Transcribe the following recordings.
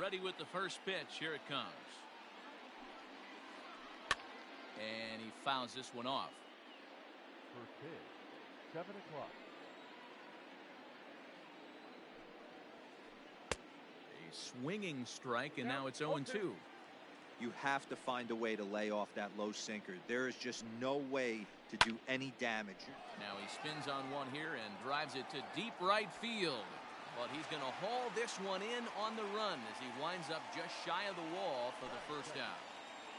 Ready with the first pitch. Here it comes. And he fouls this one off. First pitch, 7 o'clock. A swinging strike, and now it's 0-2. You have to find a way to lay off that low sinker. There is just no way to do any damage. Now he spins on one here and drives it to deep right field. But he's going to haul this one in on the run as he winds up just shy of the wall for the first out.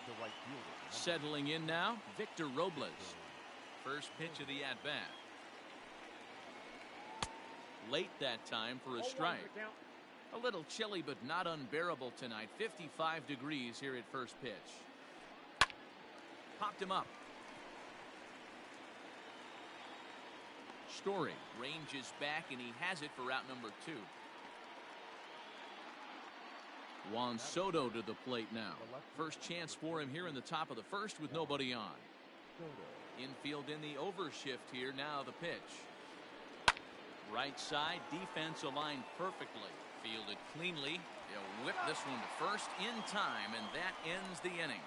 The right fielder. Settling in now, Victor Robles. First pitch of the at-bat. Late that time for a strike. A little chilly but not unbearable tonight. 55 degrees here at first pitch. Popped him up. Story ranges back and he has it for out number 2. Juan Soto to the plate now. First chance for him here in the top of the first with nobody on. Infield in the overshift here. Now the pitch. Right side, defense aligned perfectly. Fielded cleanly. He'll whip this one to first in time, and that ends the inning.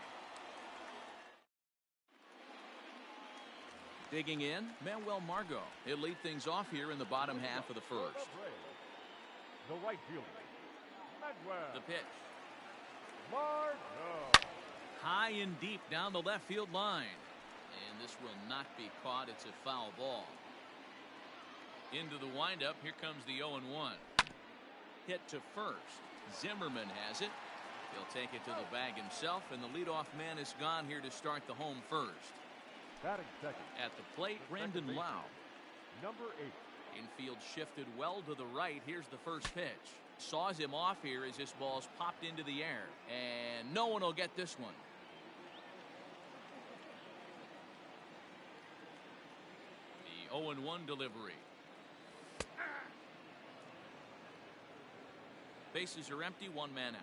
Digging in, Manuel Margot. He'll lead things off here in the bottom half of the first. The right fielder. The pitch. Margot. High and deep down the left field line. And this will not be caught. It's a foul ball. Into the windup. Here comes the 0-1. Hit to first. Zimmerman has it. He'll take it to the bag himself, and the leadoff man is gone here to start the home first. Batting second. At the plate, Brandon Lau. Number 8. Infield shifted well to the right. Here's the first pitch. Saws him off here as this ball's popped into the air. And no one will get this one. The 0-1 delivery. Bases are empty, one man out.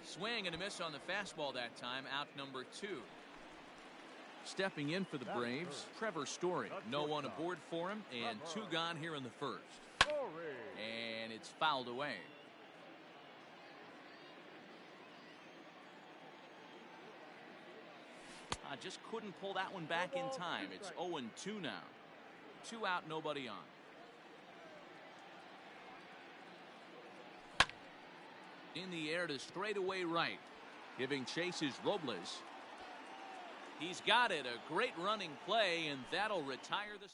Swing and a miss on the fastball that time. Out number 2. Stepping in for the Braves, Trevor Story. No one aboard for him, and 2 gone here in the first. And it's fouled away. Just couldn't pull that one back in time. It's 0-2 now. 2 out, nobody on. In the air to straightaway right. Giving chase is Robles. He's got it. A great running play, and that'll retire the.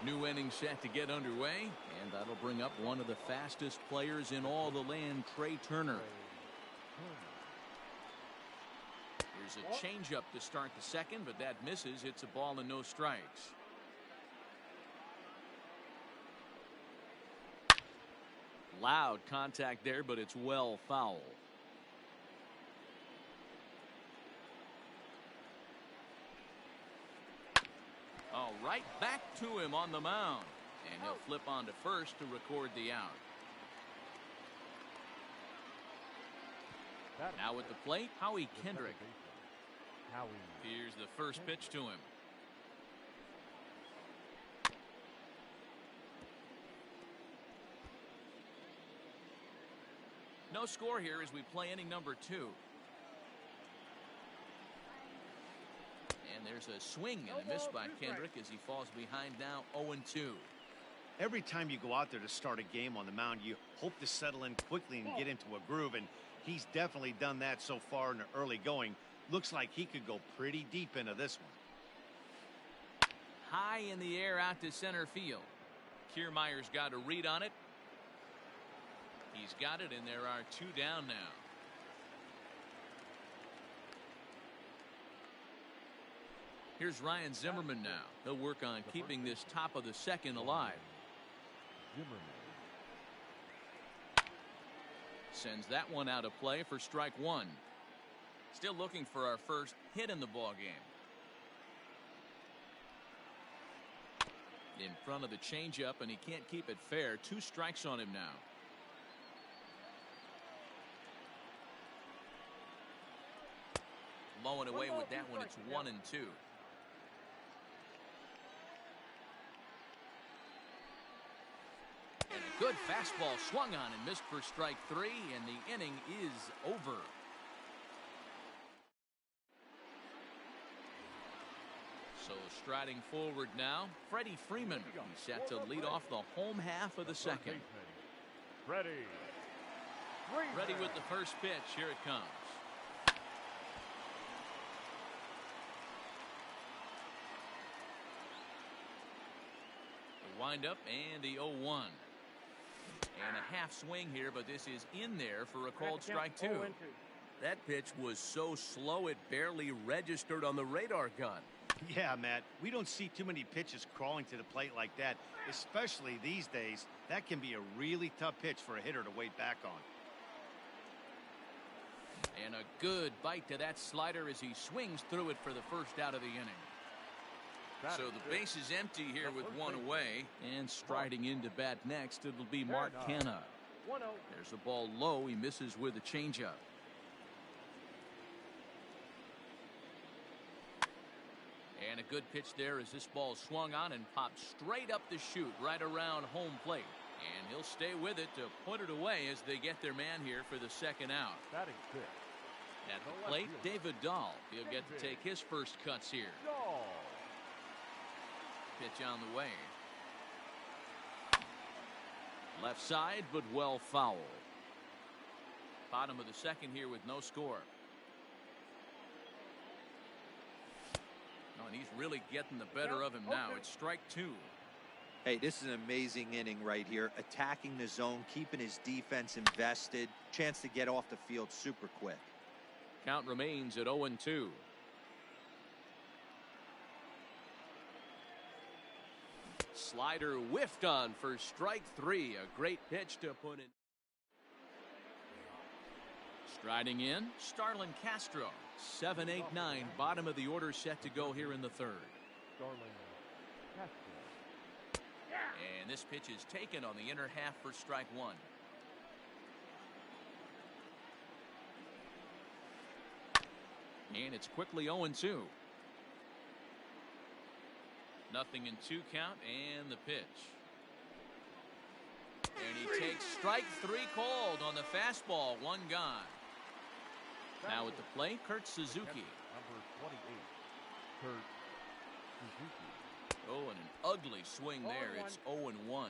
New inning set to get underway, and that'll bring up one of the fastest players in all the land, Trey Turner. Here's a changeup to start the second, but that misses. It's a ball and no strikes. Loud contact there, but it's well foul. All right, back to him on the mound. And he'll flip on to first to record the out. Now at the plate, Howie Kendrick. Here's the first pitch to him. No score here as we play inning number 2. And there's a swing and a miss by Kendrick as he falls behind now 0-2. Every time you go out there to start a game on the mound, you hope to settle in quickly and get into a groove, and he's definitely done that so far in the early going. Looks like he could go pretty deep into this one. High in the air out to center field. Kiermaier's got a read on it. He's got it, and there are 2 down now. Here's Ryan Zimmerman now. He'll work on keeping this top of the second alive. Sends that one out of play for strike 1. Still looking for our first hit in the ball game. In front of the changeup, and he can't keep it fair. 2 strikes on him now. Blowing away with that one. It's 1-2. Good fastball swung on and missed for strike 3, and the inning is over. So striding forward now, Freddie Freeman. He's set to lead off the home half of the second. Freddie. Ready with the first pitch. Here it comes. The windup and the 0-1. And a half swing here, but this is in there for a called strike 2. That pitch was so slow it barely registered on the radar gun. Yeah, Matt, we don't see too many pitches crawling to the plate like that, especially these days. That can be a really tough pitch for a hitter to wait back on. And a good bite to that slider as he swings through it for the first out of the inning. So the base is empty here with one away. And striding into bat next, it'll be Mark Canha. There's a ball low. He misses with a changeup. And a good pitch there as this ball swung on and popped straight up the chute right around home plate. And he'll stay with it to put it away as they get their man here for the second out. At the plate, David Dahl. He'll get to take his first cuts here. Pitch on the way. Left side, but well fouled. Bottom of the second here with no score. Oh, and he's really getting the better of him now. It's strike 2. Hey, this is an amazing inning right here. Attacking the zone, keeping his defense invested. Chance to get off the field super quick. Count remains at 0-2. Slider whiffed on for strike 3. A great pitch to put it. Striding in, Starlin Castro. 7-8-9, bottom of the order set to go here in the third. And this pitch is taken on the inner half for strike 1. And it's quickly 0-2. Nothing in 2 count, and the pitch. And he takes strike 3 called on the fastball. 1 gone. Now at the plate, Kurt Suzuki. Number 28, Kurt Suzuki. Oh, and an ugly swing there. It's 0-1.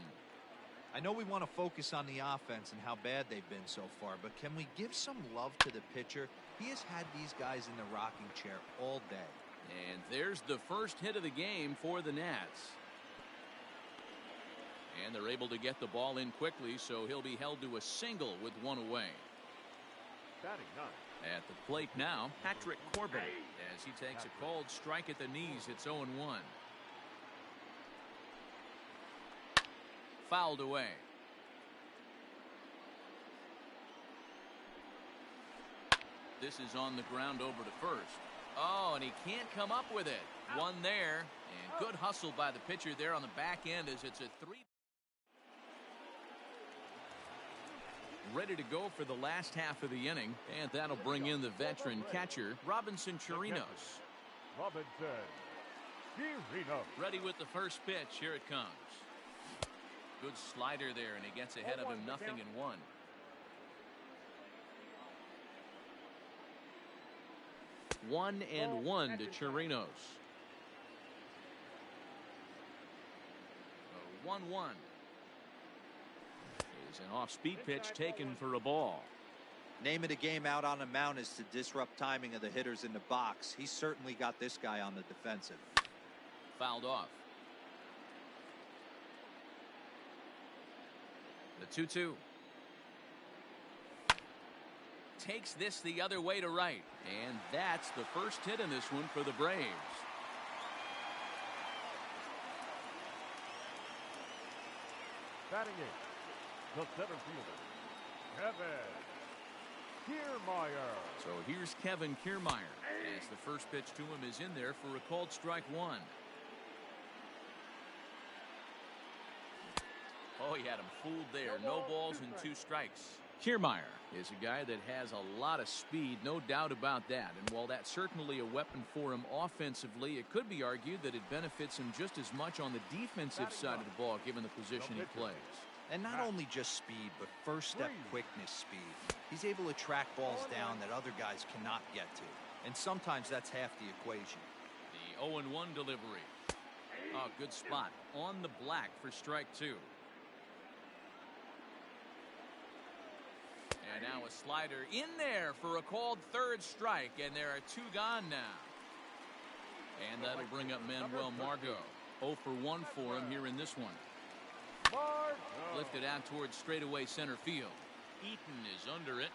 I know we want to focus on the offense and how bad they've been so far, but can we give some love to the pitcher? He has had these guys in the rocking chair all day. And there's the first hit of the game for the Nats. And they're able to get the ball in quickly, so he'll be held to a single with 1 away. Batting 9. At the plate now, Patrick Corbin. As he takes a called strike at the knees, it's 0-1. Fouled away. This is on the ground over to first. Oh, and he can't come up with it. 1 there, and good hustle by the pitcher there on the back end as it's a 3. Ready to go for the last half of the inning, and that'll bring in the veteran catcher, Robinson Chirinos. Ready with the first pitch. Here it comes. Good slider there, and he gets ahead of him, 0-1. One and 1 to Chirinos. 1-1. Is an off-speed pitch taken for a ball. Name of the game out on the mound is to disrupt timing of the hitters in the box. He's certainly got this guy on the defensive. Fouled off. The 2-2. Takes this the other way to right. And that's the first hit in this one for the Braves. Batting 8, the center fielder, Kevin Kiermaier. So here's Kevin Kiermaier. As the first pitch to him is in there for a called strike 1. Oh, he had him fooled there. No balls and 2 strikes. Kiermaier is a guy that has a lot of speed, no doubt about that. And while that's certainly a weapon for him offensively, it could be argued that it benefits him just as much on the defensive side of the ball, given the position he plays. And not only just speed, but first step quickness speed. He's able to track balls down that other guys cannot get to. And sometimes that's half the equation. The 0-1 delivery. Oh, good spot. On the black for strike 2. And now a slider in there for a called third strike. And there are 2 gone now. And that'll bring up Manuel Margot. 0 for 1 for him here in this one. Lifted out towards straightaway center field. Eaton is under it.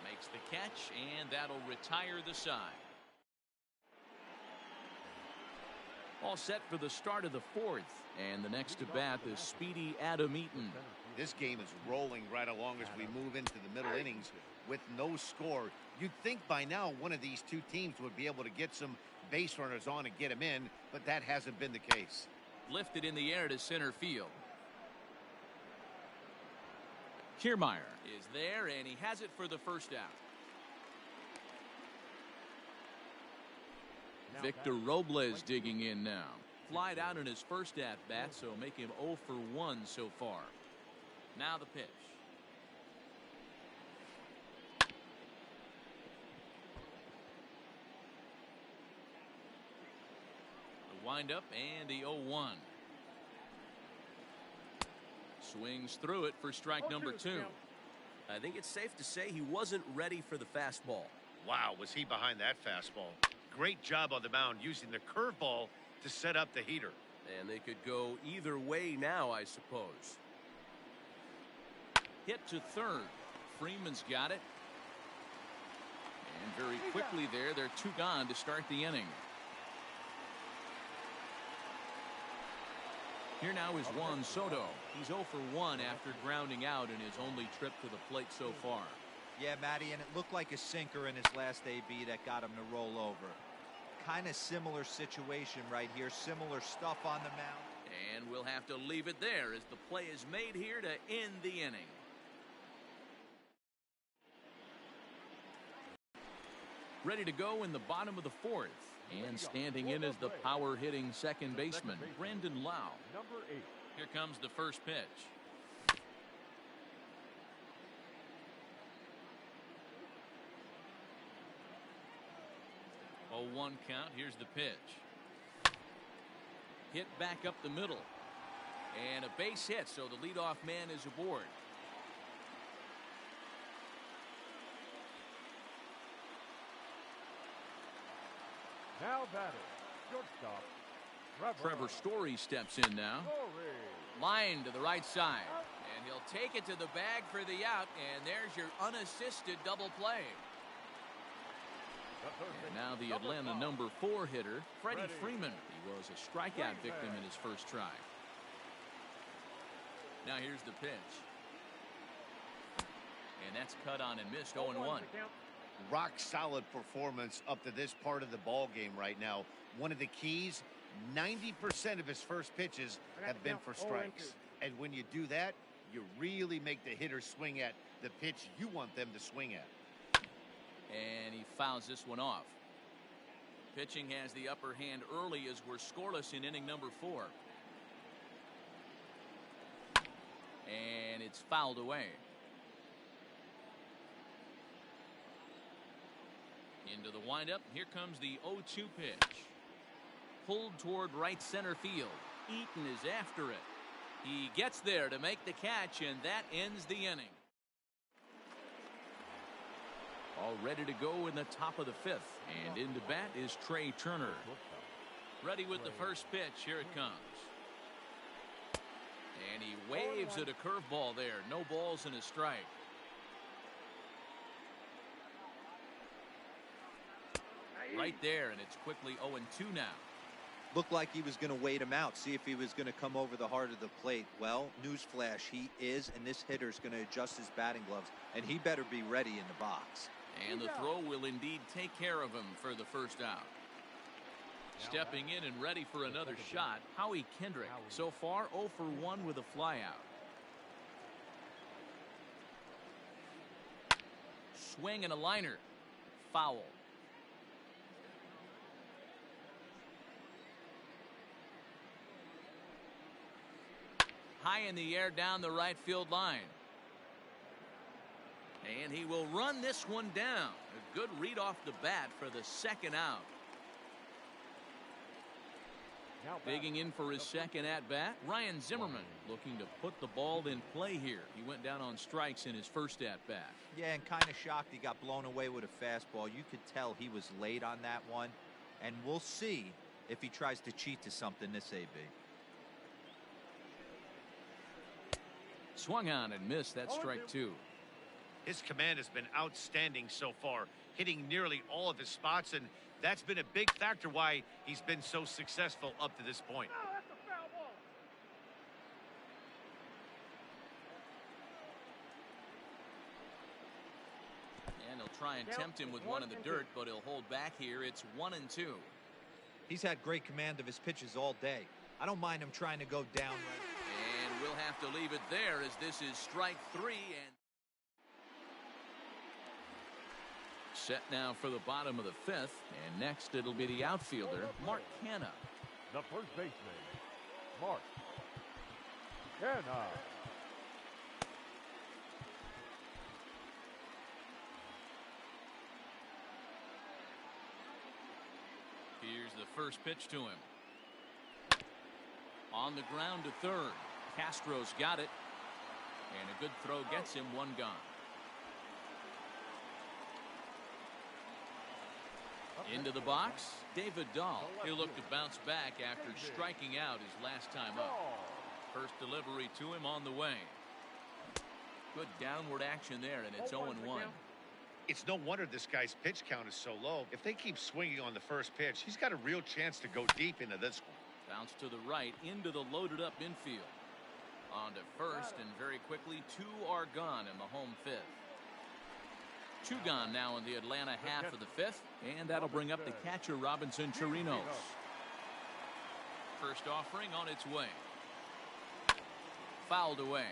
Makes the catch, and that'll retire the side. All set for the start of the 4th. And the next to bat is speedy Adam Eaton. This game is rolling right along as we move into the middle innings with no score. You'd think by now one of these 2 teams would be able to get some base runners on and get them in, but that hasn't been the case. Lifted in the air to center field. Kiermaier is there, and he has it for the first out. Victor Robles digging in now. Flied out in his first at-bat, so make him 0 for 1 so far. Now the pitch. The windup and the 0-1. Swings through it for strike number 2. I think it's safe to say he wasn't ready for the fastball. Wow, was he behind that fastball. Great job on the mound using the curveball to set up the heater. And they could go either way now, I suppose. Hit to third. Freeman's got it. And very quickly they're 2 gone to start the inning. Here now is Juan Soto. He's 0 for 1 after grounding out in his only trip to the plate so far. Yeah, Matty, and it looked like a sinker in his last AB that got him to roll over. Kind of similar situation right here. Similar stuff on the mound. And we'll have to leave it there as the play is made here to end the inning. Ready to go in the bottom of the 4th. And standing in is the power-hitting second baseman, Brandon Lau. Number 8. Here comes the first pitch. 0-1 count. Here's the pitch. Hit back up the middle. And a base hit, so the leadoff man is aboard. Now batting, shortstop, Trevor Story steps in now. Line to the right side. And he'll take it to the bag for the out. And there's your unassisted double play. And now the Atlanta number 4 hitter, Freddie Freeman. He was a strikeout victim in his first try. Now here's the pitch. And that's cut on and missed. 0-1. Rock solid performance up to this part of the ball game right now. One of the keys, 90% of his first pitches have been for strikes. And when you do that, you really make the hitter swing at the pitch you want them to swing at. And he fouls this one off. Pitching has the upper hand early as we're scoreless in inning number 4. And it's fouled away. Into the windup. Here comes the 0-2 pitch. Pulled toward right center field. Eaton is after it. He gets there to make the catch, and that ends the inning. All ready to go in the top of the 5th. And into bat is Trey Turner. Ready with the first pitch. Here it comes. And he waves at a curveball there. No balls and a strike. Right there, and it's quickly 0-2 now. Looked like he was going to wait him out, see if he was going to come over the heart of the plate. Well, newsflash, he is, and this hitter's going to adjust his batting gloves, and he better be ready in the box. And the throw will indeed take care of him for the first out. Stepping in and ready for another shot, Howie Kendrick. So far, 0 for 1 with a flyout. Swing and a liner. Foul. high in the air down the right field line. And he will run this one down. A good read off the bat for the second out. Digging in for his second at-bat, Ryan Zimmerman looking to put the ball in play here. He went down on strikes in his first at-bat. Yeah, and kind of shocked he got blown away with a fastball. You could tell he was late on that one. And we'll see if he tries to cheat to something this AB. Swung on and missed. That's strike two. His command has been outstanding so far, hitting nearly all of his spots, and that's been a big factor why he's been so successful up to this point. And he'll try and tempt him with one in the dirt, but he'll hold back here. It's 1-2. He's had great command of his pitches all day. I don't mind him trying to go down right. And we'll have to leave it there as this is strike three. And set now for the bottom of the fifth, and next it'll be the outfielder, Mark Canha. The first baseman, Mark Canha. Here's the first pitch to him. On the ground to third. Castro's got it. And a good throw gets him one gone. Into the box, David Dahl. He'll look to bounce back after striking out his last time up. First delivery to him on the way. Good downward action there, and it's 0-1. It's no wonder this guy's pitch count is so low. If they keep swinging on the first pitch, he's got a real chance to go deep into this one. Bounce to the right into the loaded up infield. On to first, and very quickly two are gone in the home fifth. Two gone now in the Atlanta half of the fifth, and that'll bring up the catcher Robinson Chirinos. First offering on its way. Fouled away.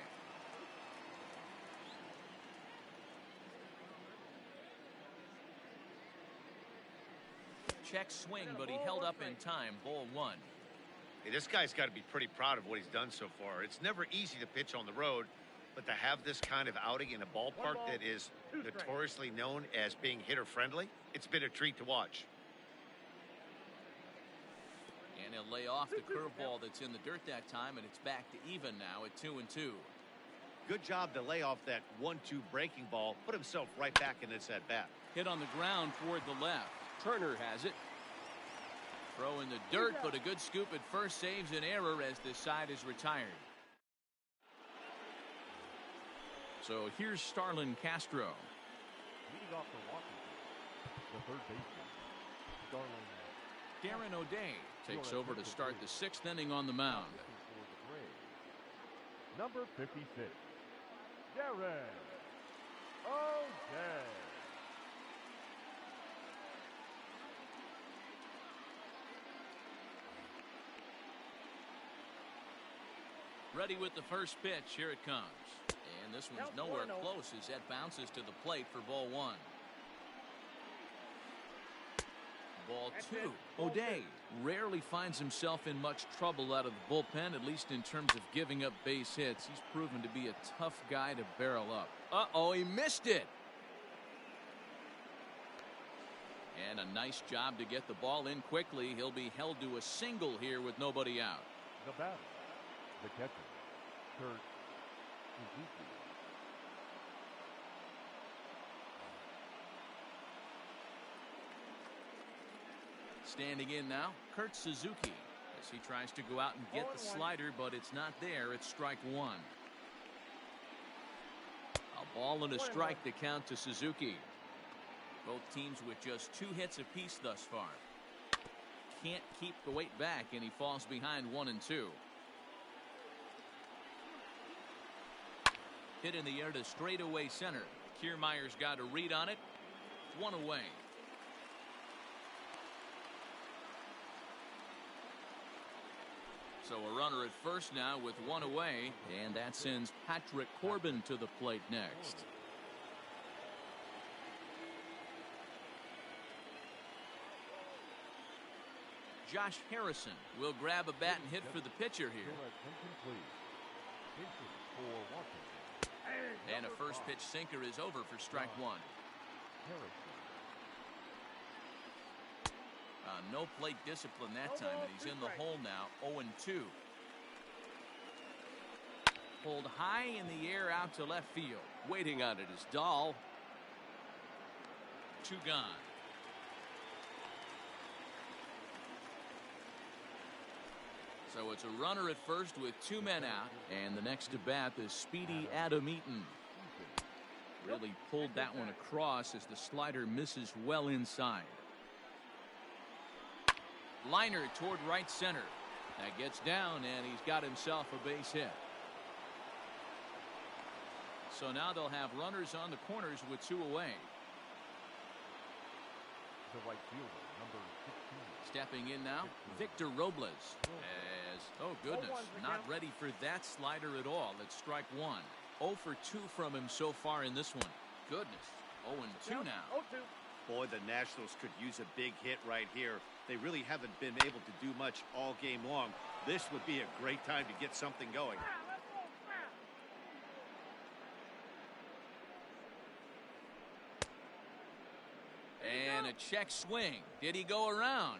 Check swing, but he held up in time. Ball one. Hey, this guy's got to be pretty proud of what he's done so far. It's never easy to pitch on the road, but to have this kind of outing in a ballpark that is notoriously known as being hitter-friendly, it's been a treat to watch. And he'll lay off the curveball that's in the dirt that time, and it's back to even now at 2-2. Good job to lay off that 1-2 breaking ball, put himself right back in this at-bat. Hit on the ground toward the left. Turner has it. Throw in the dirt, but a good scoop at first saves an error as this side is retired. So here's Starlin Castro. Leading off for Washington, the third baseman, Starlin. Darren O'Day takes over to start the sixth inning on the mound. Number 56, Darren O'Day. Ready with the first pitch. Here it comes. And this one's nowhere close as that bounces to the plate for ball one. Ball two. O'Day rarely finds himself in much trouble out of the bullpen, at least in terms of giving up base hits. He's proven to be a tough guy to barrel up. Uh-oh, he missed it. And a nice job to get the ball in quickly. He'll be held to a single here with nobody out. The batter, the catcher, Kurt Suzuki. Standing in now, Kurt Suzuki, as he tries to go out and get the slider, but it's not there. It's strike one. A ball and a strike to count to Suzuki. Both teams with just 2 hits apiece thus far. Can't keep the weight back, and he falls behind 1-2. Hit in the air to straightaway center. Kiermaier's got a read on it. 1 away. So a runner at first now with 1 away, and that sends Patrick Corbin to the plate next. Josh Harrison will grab a bat and hit for the pitcher here. Bases for Washington. And a first pitch sinker is over for strike one. Harrison. No plate discipline that time, and he's in the hole now, 0-2. Pulled high in the air out to left field. Waiting on it is Dahl. 2 gone. So it's a runner at first with 2 men out, and the next to bat is speedy Adam Eaton. Really pulled that one across as the slider misses well inside. Liner toward right center. That gets down, and he's got himself a base hit. So now they'll have runners on the corners with 2 away. The right fielder, number 16. Stepping in now, Victor Robles. As, oh goodness, not ready for that slider at all. It's strike one. 0 for 2 from him so far in this one. Goodness, 0-2 now. Boy, the Nationals could use a big hit right here. They really haven't been able to do much all game long. This would be a great time to get something going. And a check swing. Did he go around?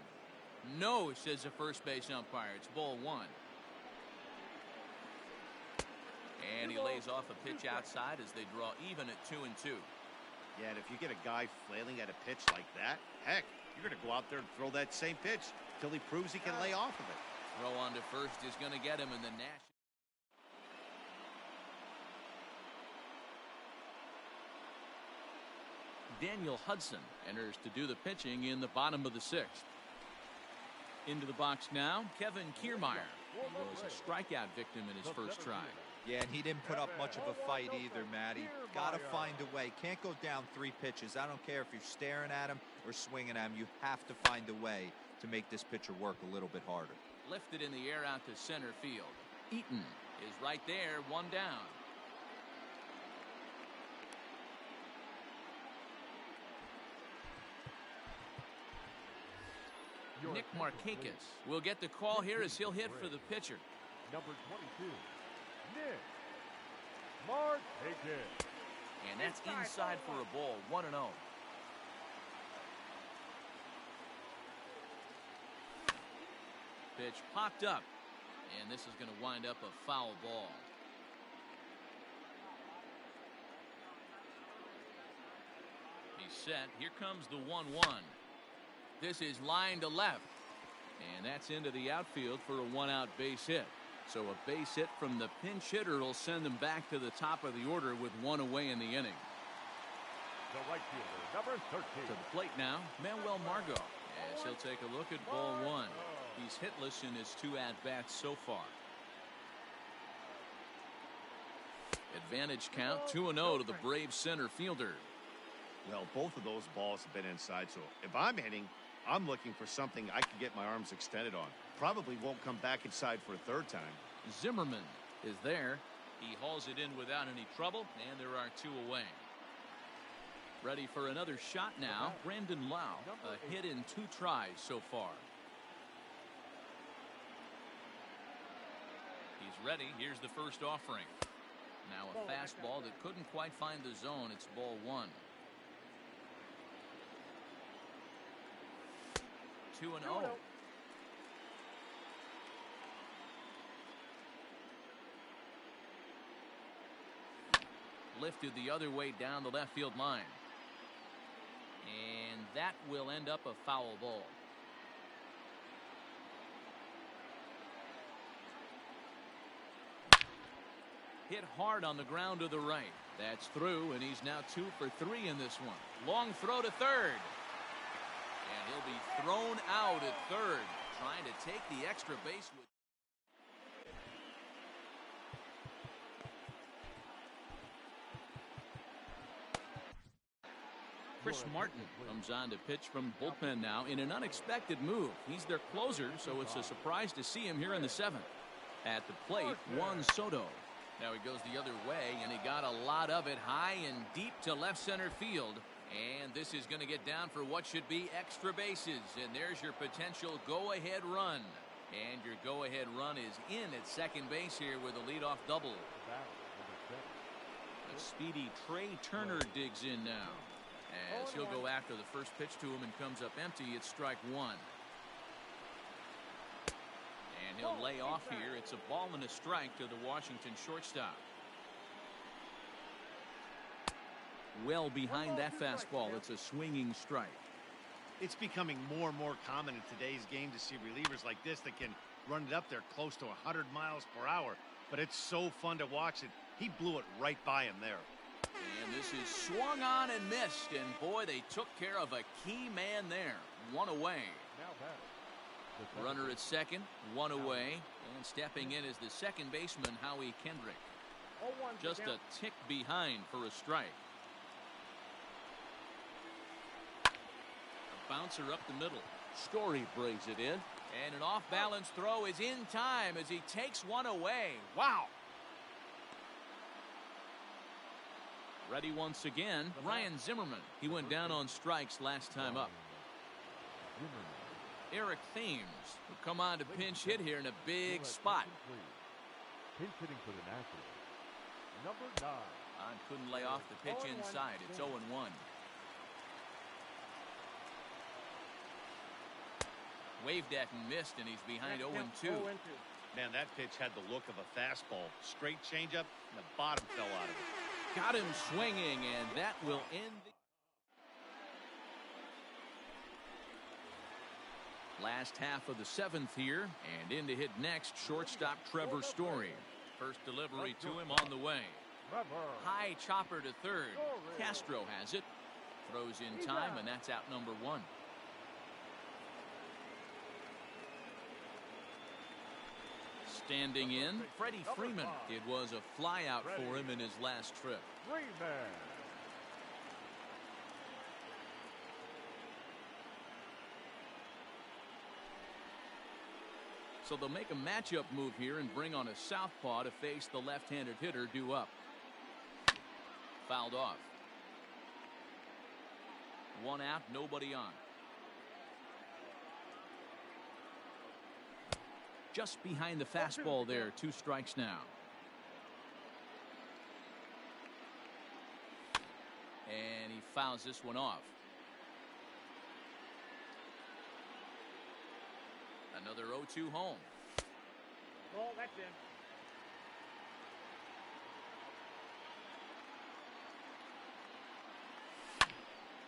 No, says the first base umpire. It's ball 1. And he lays off a pitch outside as they draw even at 2-2. Yeah, and if you get a guy flailing at a pitch like that, heck, you're going to go out there and throw that same pitch till he proves he can lay off of it. Throw on to first is going to get him in the National. Daniel Hudson enters to do the pitching in the bottom of the 6th. Into the box now, Kevin Kiermaier. He was a strikeout victim in his first try. Yeah, and he didn't put up much of a fight either, Matty. Got to find a way. Can't go down 3 pitches. I don't care if you're staring at him or swinging at him. You have to find a way to make this pitcher work a little bit harder. Lifted in the air out to center field. Eaton is right there, 1 down. Nick Markakis will get the call here as he'll hit for the pitcher. Number 22, Nick Markakis. And that's inside for a ball, 1-0. Pitch popped up, and this is going to wind up a foul ball. He's set. Here comes the 1-1. This is line to left, and that's into the outfield for a 1-out base hit. So a base hit from the pinch hitter will send them back to the top of the order with 1 away in the inning. The right fielder, number 13. To the plate now, Manuel Margot, as he'll take a look at ball 1. He's hitless in his 2 at-bats so far. Advantage count 2-0 to the Braves center fielder. Well, both of those balls have been inside, so if I'm hitting, I'm looking for something I can get my arms extended on. Probably won't come back inside for a 3rd time. Zimmerman is there. He hauls it in without any trouble, and there are 2 away. Ready for another shot now, Brandon Lau. A hit in 2 tries so far. He's ready. Here's the first offering. Now a fastball that couldn't quite find the zone. It's ball 1. 2-0. Lifted the other way down the left field line. And that will end up a foul ball. Hit hard on the ground to the right. That's through, and he's now 2 for 3 in this one. Long throw to third. And he'll be thrown out at third, trying to take the extra base with. Chris Martin comes on to pitch from bullpen now in an unexpected move. He's their closer, so it's a surprise to see him here in the 7th. At the plate, Juan Soto. Now he goes the other way, and he got a lot of it high and deep to left center field. And this is going to get down for what should be extra bases. And there's your potential go-ahead run. And your go-ahead run is in at second base here with a leadoff double. A speedy Trey Turner digs in now, as he'll go after the first pitch to him and comes up empty. It's strike one. And he'll lay off here. It's a ball and a strike to the Washington shortstop. Well behind that fastball. It's a swinging strike. It's becoming more and more common in today's game to see relievers like this that can run it up there close to 100 miles per hour. But it's so fun to watch it. He blew it right by him there. And this is swung on and missed. And boy, they took care of a key man there. One away. Runner at second, one away. And stepping in is the second baseman, Howie Kendrick. Just a tick behind for a strike. A bouncer up the middle. Story brings it in. And an off-balance throw is in time as he takes one away. Wow. Ready once again, Ryan Zimmerman. He went down on strikes last time up. Eric Thames will come on to pinch hit here in a big spot. Pinch hitting for the Nationals. Number 9. Couldn't lay off the pitch inside. It's 0-1. Waved at and missed, and he's behind 0-2. Man, that pitch had the look of a fastball. Straight changeup, and the bottom fell out of it. Got him swinging, and that will end the last half of the seventh here. And in to hit next, shortstop Trevor Story. First delivery to him on the way. High chopper to third. Castro has it. Throws in time, and that's out number 1. Standing in, Freddie Freeman. It was a flyout for him in his last trip. So they'll make a matchup move here and bring on a southpaw to face the left-handed hitter due up. Fouled off. One out, nobody on. Just behind the fastball there. 2 strikes now. And he fouls this one off. Another 0-2 home. Well, that's in.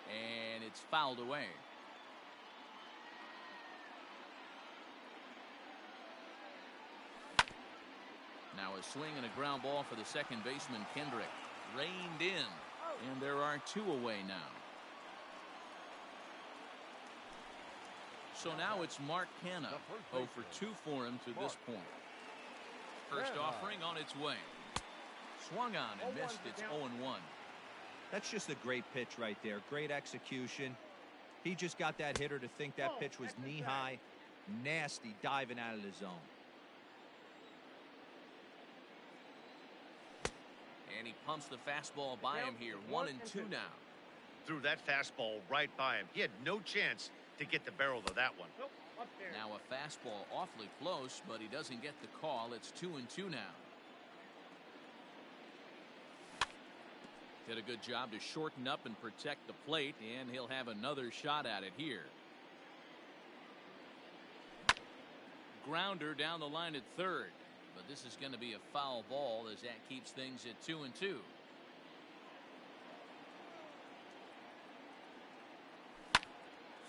And it's fouled away. Now a swing and a ground ball for the second baseman, Kendrick. Reined in. And there are 2 away now. So now it's Mark Canha. 0 for 2 for him to this point. First offering on its way. Swung on and missed. It's 0-1. That's just a great pitch right there. Great execution. He just got that hitter to think that pitch was knee-high. Nasty diving out of the zone. And he pumps the fastball by him here. 1-2 now. Threw that fastball right by him. He had no chance to get the barrel of that one. Now a fastball awfully close, but he doesn't get the call. It's 2-2 now. Did a good job to shorten up and protect the plate, and he'll have another shot at it here. Grounder down the line at third, but this is going to be a foul ball as that keeps things at 2-2.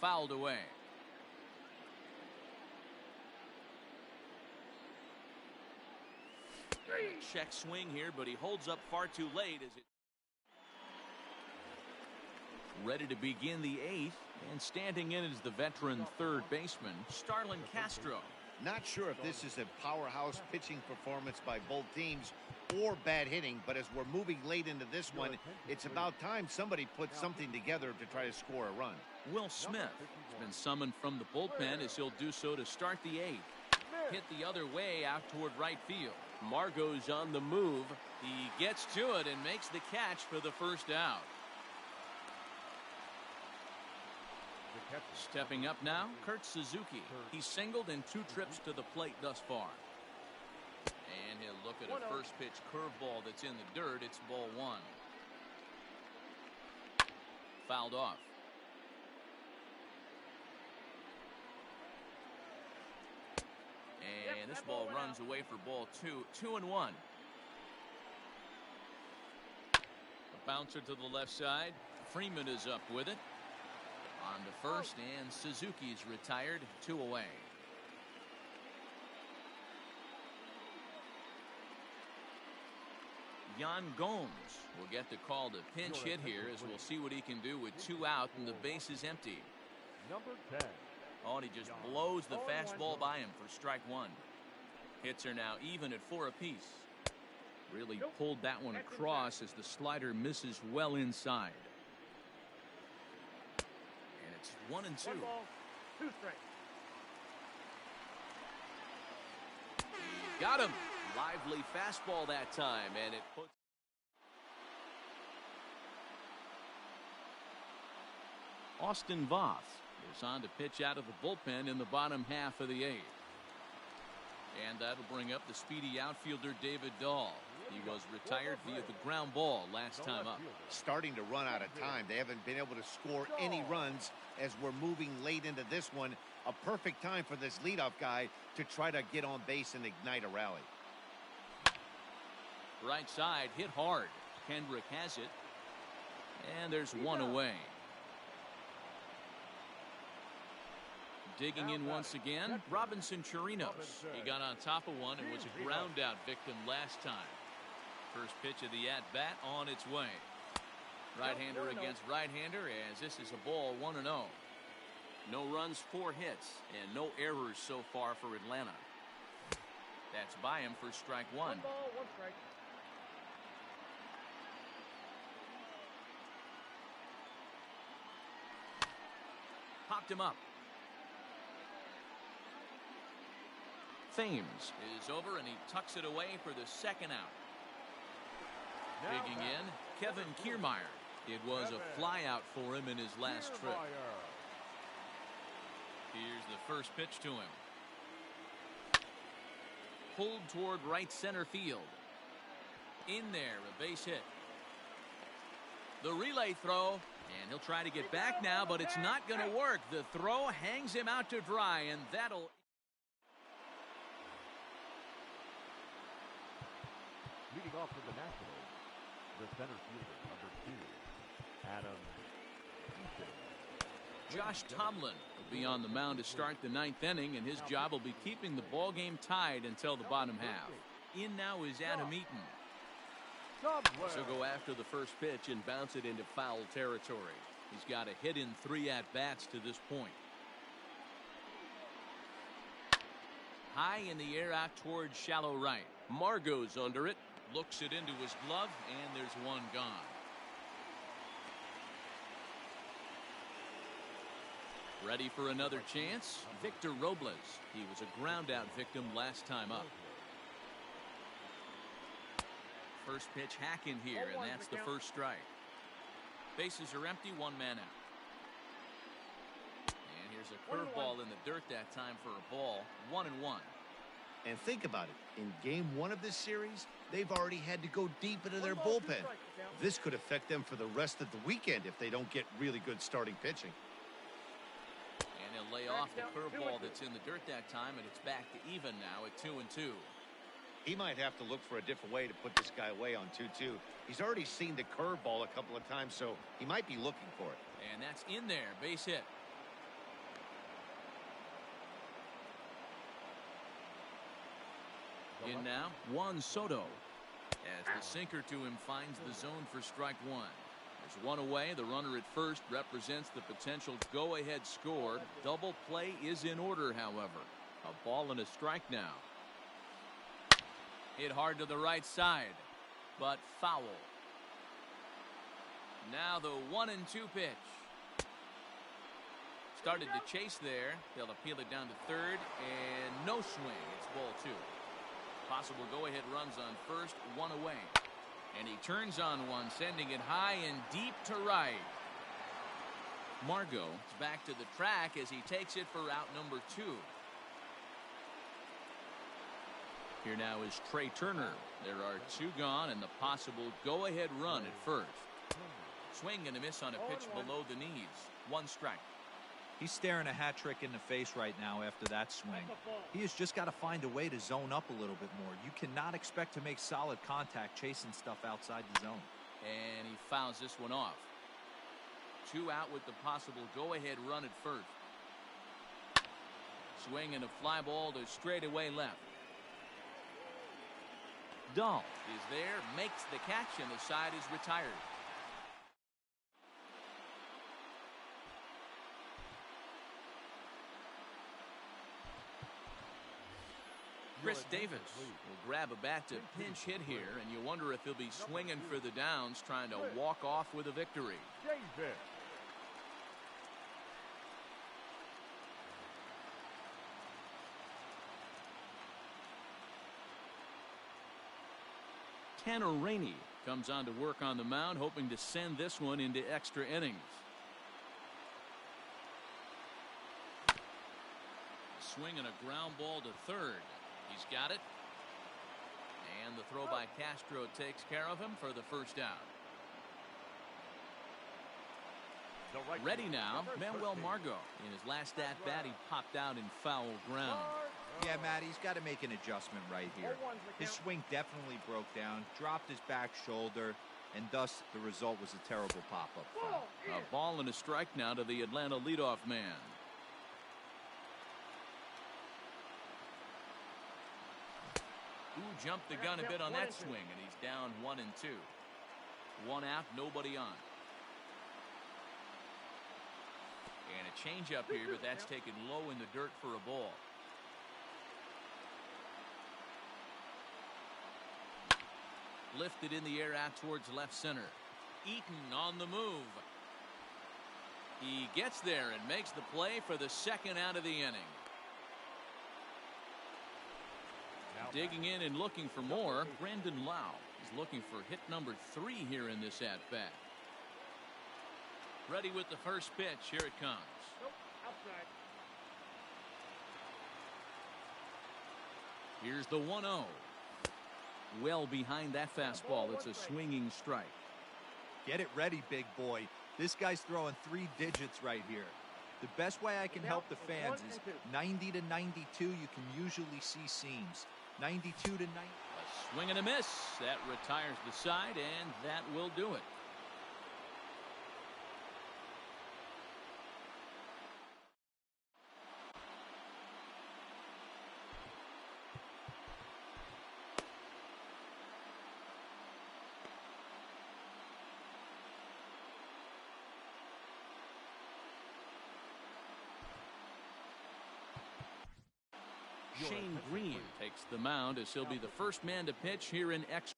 Fouled away. Check swing here, but he holds up far too late as it. Ready to begin the 8th, and standing in is the veteran third baseman, Starlin Castro. Not sure if this is a powerhouse pitching performance by both teams or bad hitting, but as we're moving late into this one, it's about time somebody put something together to try to score a run. Will Smith has been summoned from the bullpen as he'll do so to start the 8th. Hit the other way out toward right field. Margot's on the move. He gets to it and makes the catch for the first out. catcher. Stepping up now, Kurt Suzuki. He's singled in 2 trips to the plate thus far. And he'll look at a first pitch curveball that's in the dirt. It's ball 1. Fouled off. And this ball runs away for ball 2. 2-1. A bouncer to the left side. Freeman is up with it. On to first, and Suzuki's retired. 2 away. Yan Gomes will get the call to pinch hit here, as we'll see what he can do with 2 out and the base is empty. Number 10. Oh, and he just blows the fastball by him for strike 1. Hits are now even at 4 apiece. Really pulled that one across as the slider misses well inside. And it's 1-2. 1 ball, 2 strikes. Got him. Lively fastball that time, and it puts. Austin Voth is on to pitch out of the bullpen in the bottom half of the 8th. And that'll bring up the speedy outfielder David Dahl. He was retired via the ground ball last time up. Starting to run out of time. They haven't been able to score any runs as we're moving late into this one. A perfect time for this leadoff guy to try to get on base and ignite a rally. Right side hit hard. Kendrick has it. And there's 1 away. Digging in once again, Robinson Chirinos. He got on top of one and was a ground out victim last time. First pitch of the at-bat on its way. Right-hander against right-hander, as this is a ball 1-0. No runs, 4 hits, and no errors so far for Atlanta. That's by him for strike 1. 1 ball, 1 strike. Popped him up. Thames is over, and he tucks it away for the 2nd out. Digging in, Kevin Kiermaier. It was a fly out for him in his last trip. Here's the first pitch to him. Pulled toward right center field. In there, a base hit. The relay throw, and he'll try to get back now, but it's not going to work. The throw hangs him out to dry, and that'll... Leading off for the Nationals, the center fielder, number 2, Adam Eaton. Josh Tomlin will be on the mound to start the 9th inning, and his job will be keeping the ball game tied until the bottom half. In now is Adam Eaton. So go after the first pitch and bounce it into foul territory. He's got a hit in 3 at-bats to this point. High in the air out towards shallow right. Margot's under it. Looks it into his glove, and there's 1 gone. Ready for another chance? Victor Robles. He was a ground-out victim last time up. First pitch hack in here, and that's the first strike. Bases are empty, 1 man out. And here's a curveball in the dirt that time for a ball. 1-1. And think about it. In game 1 of this series, they've already had to go deep into their bullpen. This could affect them for the rest of the weekend if they don't get really good starting pitching. And he'll lay off the curveball that's in the dirt that time, and it's back to even now at 2-2. He might have to look for a different way to put this guy away on 2-2. He's already seen the curveball a couple of times, so he might be looking for it. And that's in there. Base hit. In now, Juan Soto. As the sinker to him finds the zone for strike 1. There's 1 away. The runner at first represents the potential go-ahead score. Double play is in order, however. A ball and a strike now. Hit hard to the right side, but foul. Now the 1-2 pitch. Started to chase there. They'll appeal it down to third, and no swing. It's ball 2. Possible go-ahead runs on first, 1 away. And he turns on one, sending it high and deep to right. Margot is back to the track as he takes it for out number 2. Here now is Trey Turner. There are 2 gone and the possible go-ahead run at first. Swing and a miss on a pitch below the knees. 1 strike. He's staring a hat trick in the face right now after that swing. He has just got to find a way to zone up a little bit more. You cannot expect to make solid contact chasing stuff outside the zone. And he fouls this one off. 2 out with the possible go-ahead run at first. Swing and a fly ball to straightaway left. Dahl is there, makes the catch, and the side is retired. Chris Davis will grab a bat to pinch hit here, and you wonder if he'll be swinging for the downs, trying to walk off with a victory. Davis. Tanner Rainey comes on to work on the mound, hoping to send this one into extra innings. Swing and a ground ball to third. He's got it. And the throw by Castro takes care of him for the first out. Ready now, Manuel Margot. In his last at-bat, he popped out in foul ground. Yeah, Matt, he's got to make an adjustment right here. His swing definitely broke down, dropped his back shoulder, and thus the result was a terrible pop-up foul. A ball and a strike now to the Atlanta leadoff man. Ooh, jumped the gun a bit on that swing, and he's down 1 and 2. 1 out, nobody on. And a changeup here, but that's taken low in the dirt for a ball. Lifted in the air out towards left center. Eaton on the move. He gets there and makes the play for the second out of the inning. Digging in and looking for more, Brandon Lau is looking for hit number 3 here in this at-bat. Ready with the first pitch. Here it comes. Nope, outside. Here's the 1-0. Well behind that fastball. It's a swinging strike. Get it ready, big boy. This guy's throwing 3 digits right here. The best way I can help the fans is 90 to 92. You can usually see seams. 92 to 90. A swing and a miss. That retires the side, and that will do it. Shane Green takes the mound as he'll be the first man to pitch here in extra.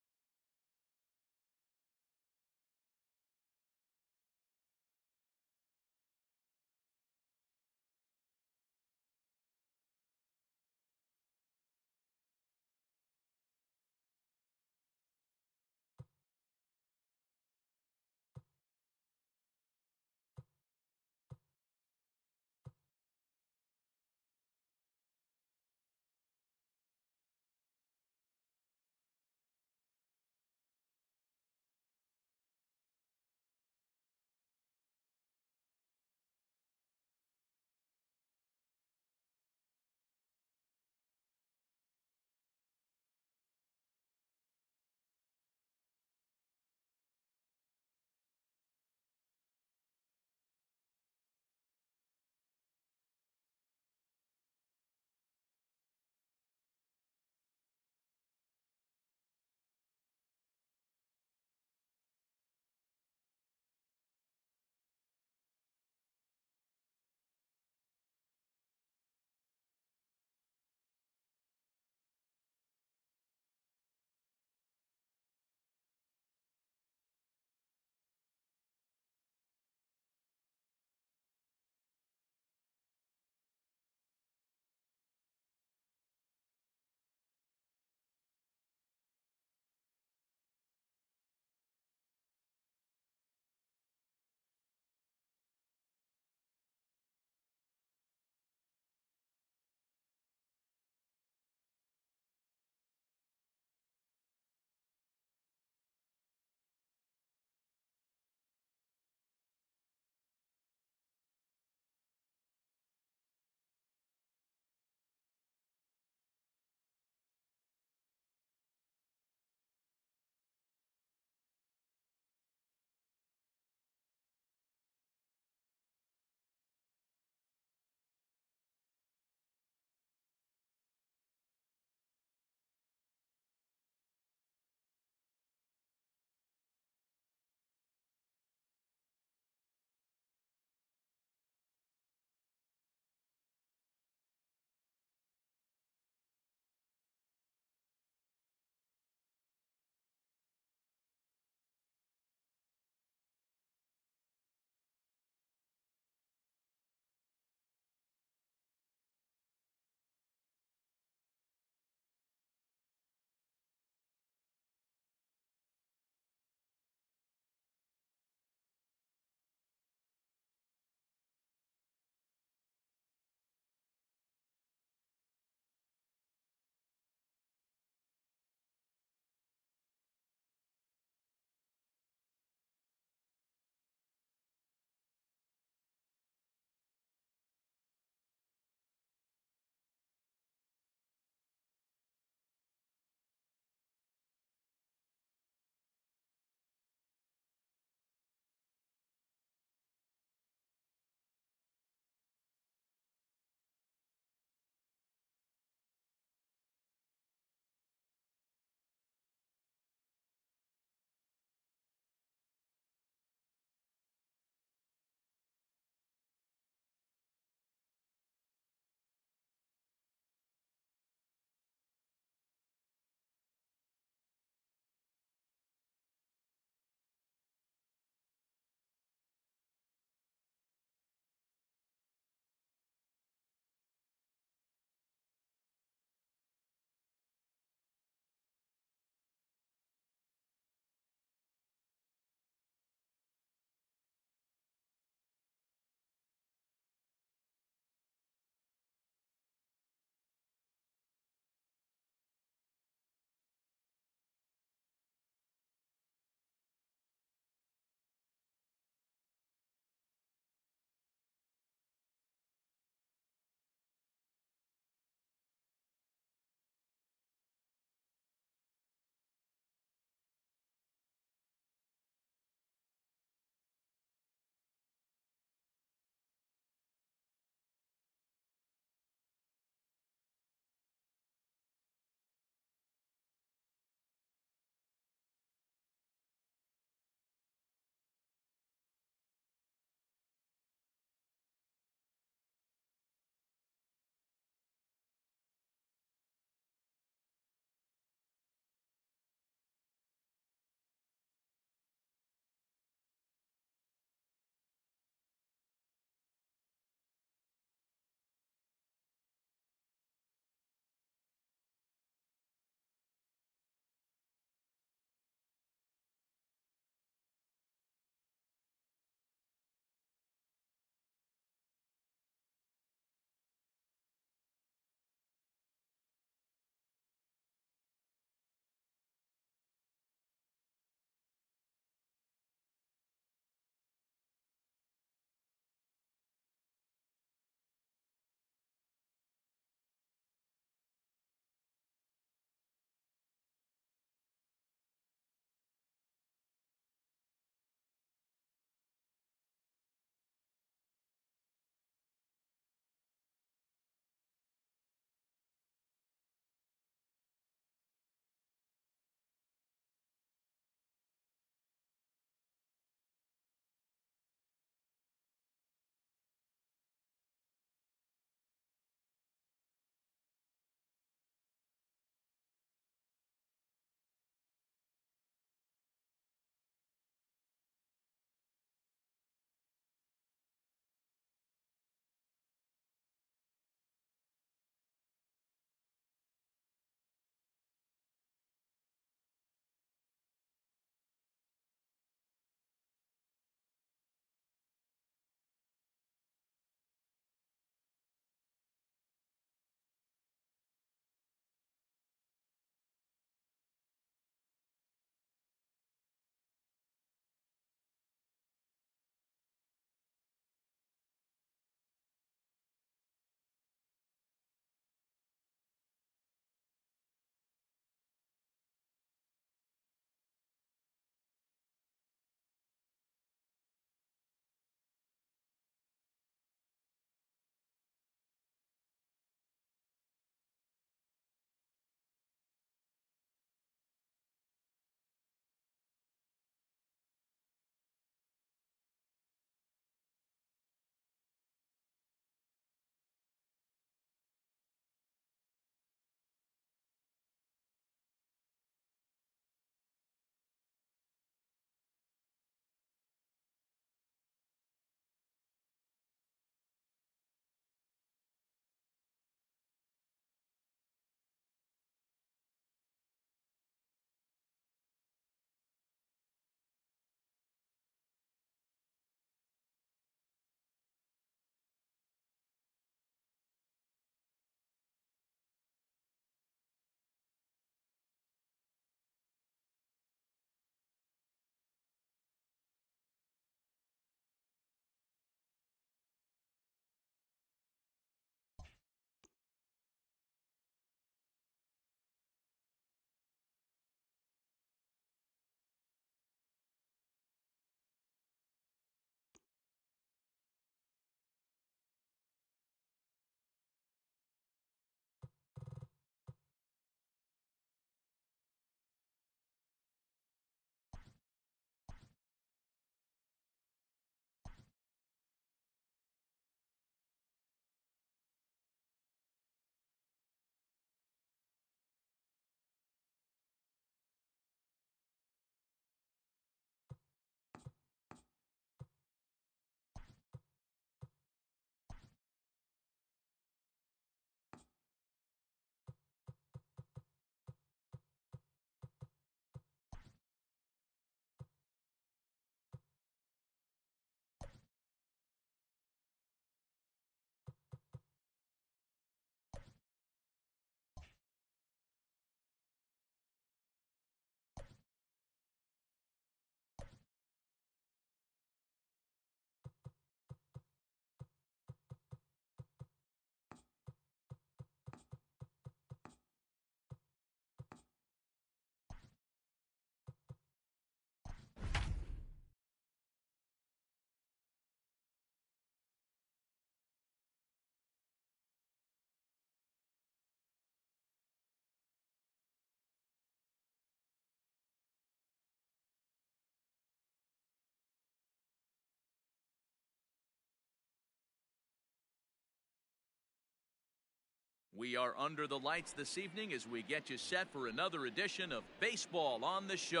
We are under the lights this evening as we get you set for another edition of Baseball on the Show.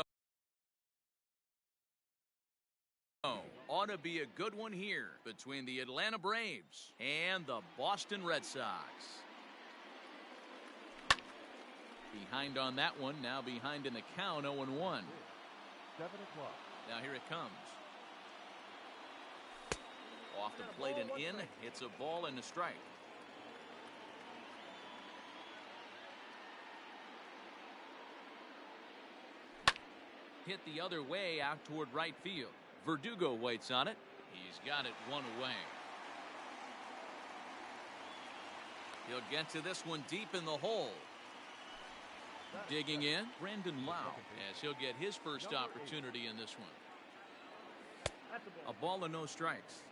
Ought to be a good one here between the Atlanta Braves and the Boston Red Sox. Behind on that one, now behind in the count, 0-1. 7 o'clock. Now here it comes. Off the plate and in. It's a ball and a strike. Hit the other way out toward right field. Verdugo waits on it. He's got it one away. He'll get to this one deep in the hole. Digging in, Brandon Lau, as he'll get his first opportunity in this one. A ball and no strikes.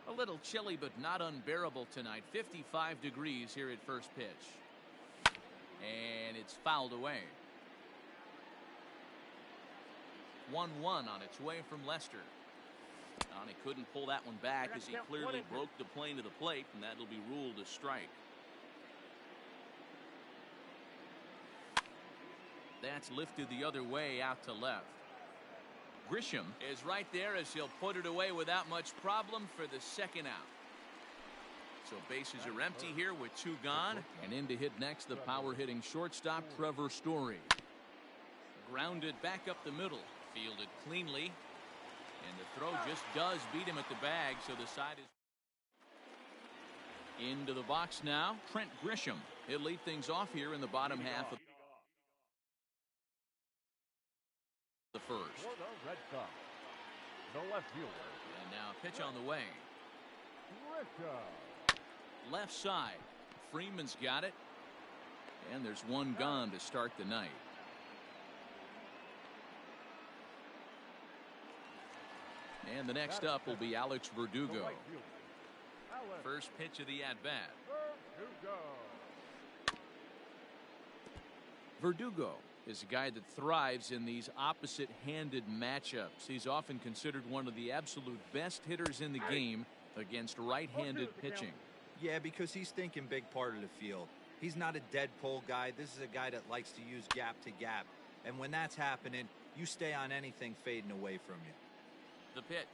A little chilly but not unbearable tonight. 55 degrees here at first pitch. And it's fouled away. 1-1 on its way from Lester. And he couldn't pull that one back as he clearly broke the plane to the plate, and that'll be ruled a strike. That's lifted the other way out to left. Grisham is right there as he'll put it away without much problem for the second out. So bases are empty here with 2 gone. And in to hit next, the power hitting shortstop Trevor Story. Grounded back up the middle. Fielded cleanly. And the throw just does beat him at the bag, so the side is into the box now. Trent Grisham. He'll lead things off here in the bottom half of the first. For the Red Sox, the left fielder. And now a pitch on the way. Grisham. Left side. Freeman's got it. And there's 1 gone to start the night. And the next up will be Alex Verdugo. First pitch of the at-bat. Verdugo is a guy that thrives in these opposite-handed matchups. He's often considered one of the absolute best hitters in the game against right-handed pitching. Yeah, because he's thinking big part of the field. He's not a dead pull guy. This is a guy that likes to use gap to gap. And when that's happening, you stay on anything fading away from you. The pitch.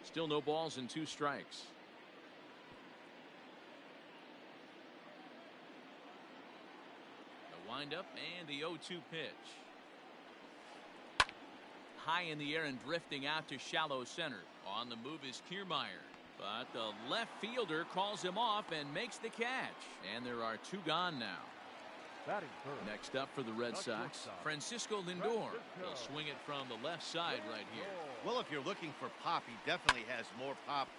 Still no balls and 2 strikes. The windup and the 0-2 pitch. High in the air and drifting out to shallow center. On the move is Kiermaier. But the left fielder calls him off and makes the catch. And there are 2 gone now. Next up for the Red Sox, Francisco Lindor. He'll swing it from the left side right here. Well, if you're looking for pop, he definitely has more pop,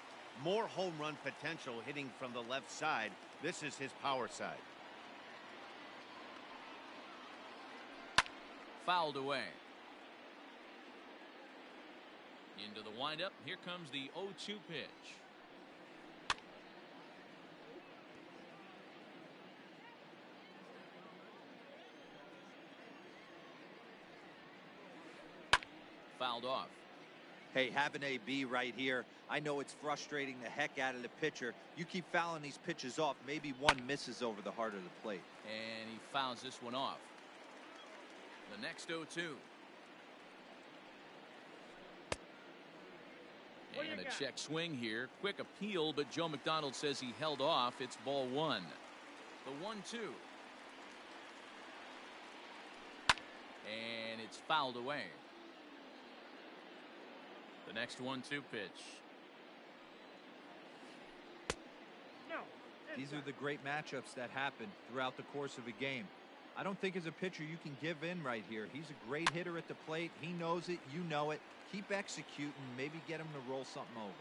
more home run potential hitting from the left side. This is his power side. Fouled away. Into the windup. Here comes the 0-2 pitch. Fouled off. Hey, have an AB right here. I know it's frustrating the heck out of the pitcher. You keep fouling these pitches off. Maybe one misses over the heart of the plate. And he fouls this one off. The next 0-2. And a check swing here. Quick appeal, but Joe McDonald says he held off. It's ball 1. The 1-2. And it's fouled away. The next 1-2 pitch. These are the great matchups that happen throughout the course of a game. I don't think as a pitcher you can give in right here. He's a great hitter at the plate. He knows it. You know it. Keep executing. Maybe get him to roll something over.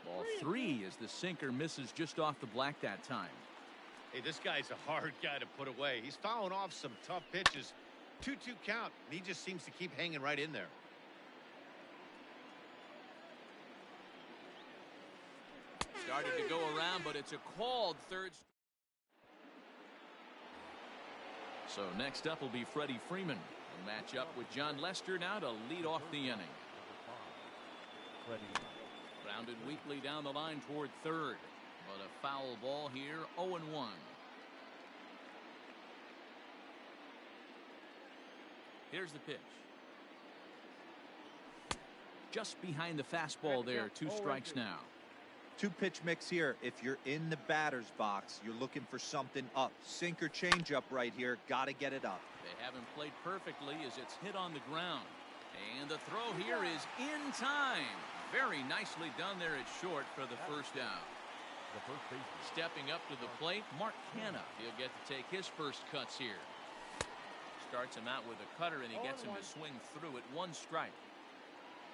Ball 3 as the sinker misses just off the black that time. Hey, this guy's a hard guy to put away. He's fouling off some tough pitches. 2-2 count. And he just seems to keep hanging right in there. Started to go around, but it's a called third. So next up will be Freddie Freeman. He'll match up with John Lester now to lead off the inning. Grounded weakly down the line toward third, but a foul ball here, 0-1. Here's the pitch. Just behind the fastball there, 2 strikes now. 2-pitch mix here. If you're in the batter's box, you're looking for something up. Sinker changeup right here. Got to get it up. They haven't played perfectly as it's hit on the ground. And the throw here is in time. Very nicely done there at short for the first out. Stepping up to the plate, Mark Hanna. He'll get to take his first cuts here. Starts him out with a cutter, and he gets him to swing through at 1 strike.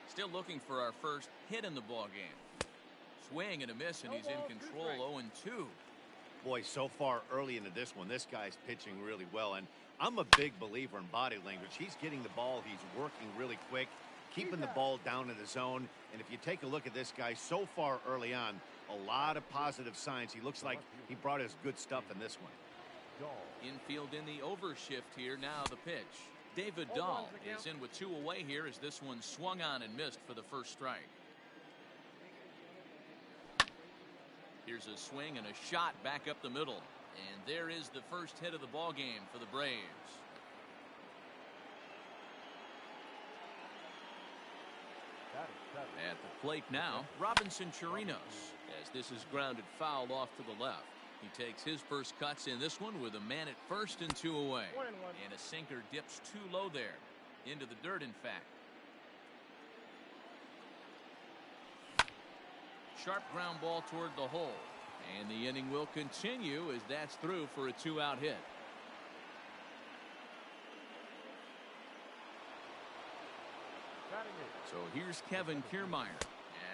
Still looking for our first hit in the ball game. Swing and a miss, and he's in control, 0-2. Boy, so far early into this one, this guy's pitching really well. And I'm a big believer in body language. He's getting the ball. He's working really quick, keeping the ball down in the zone. And if you take a look at this guy so far early on, a lot of positive signs. He looks like he brought his good stuff in this one. Infield in the overshift here. Now the pitch. David Dahl is in with 2 away here as this one swung on and missed for the first strike. Here's a swing and a shot back up the middle. And there is the first hit of the ball game for the Braves. At the plate now, Robinson Chirinos, as this is grounded foul off to the left. He takes his first cuts in this one with a man at first and 2 away. And a sinker dips too low there. Into the dirt, in fact. Sharp ground ball toward the hole. And the inning will continue as that's through for a 2-out hit. So here's Kevin Kiermaier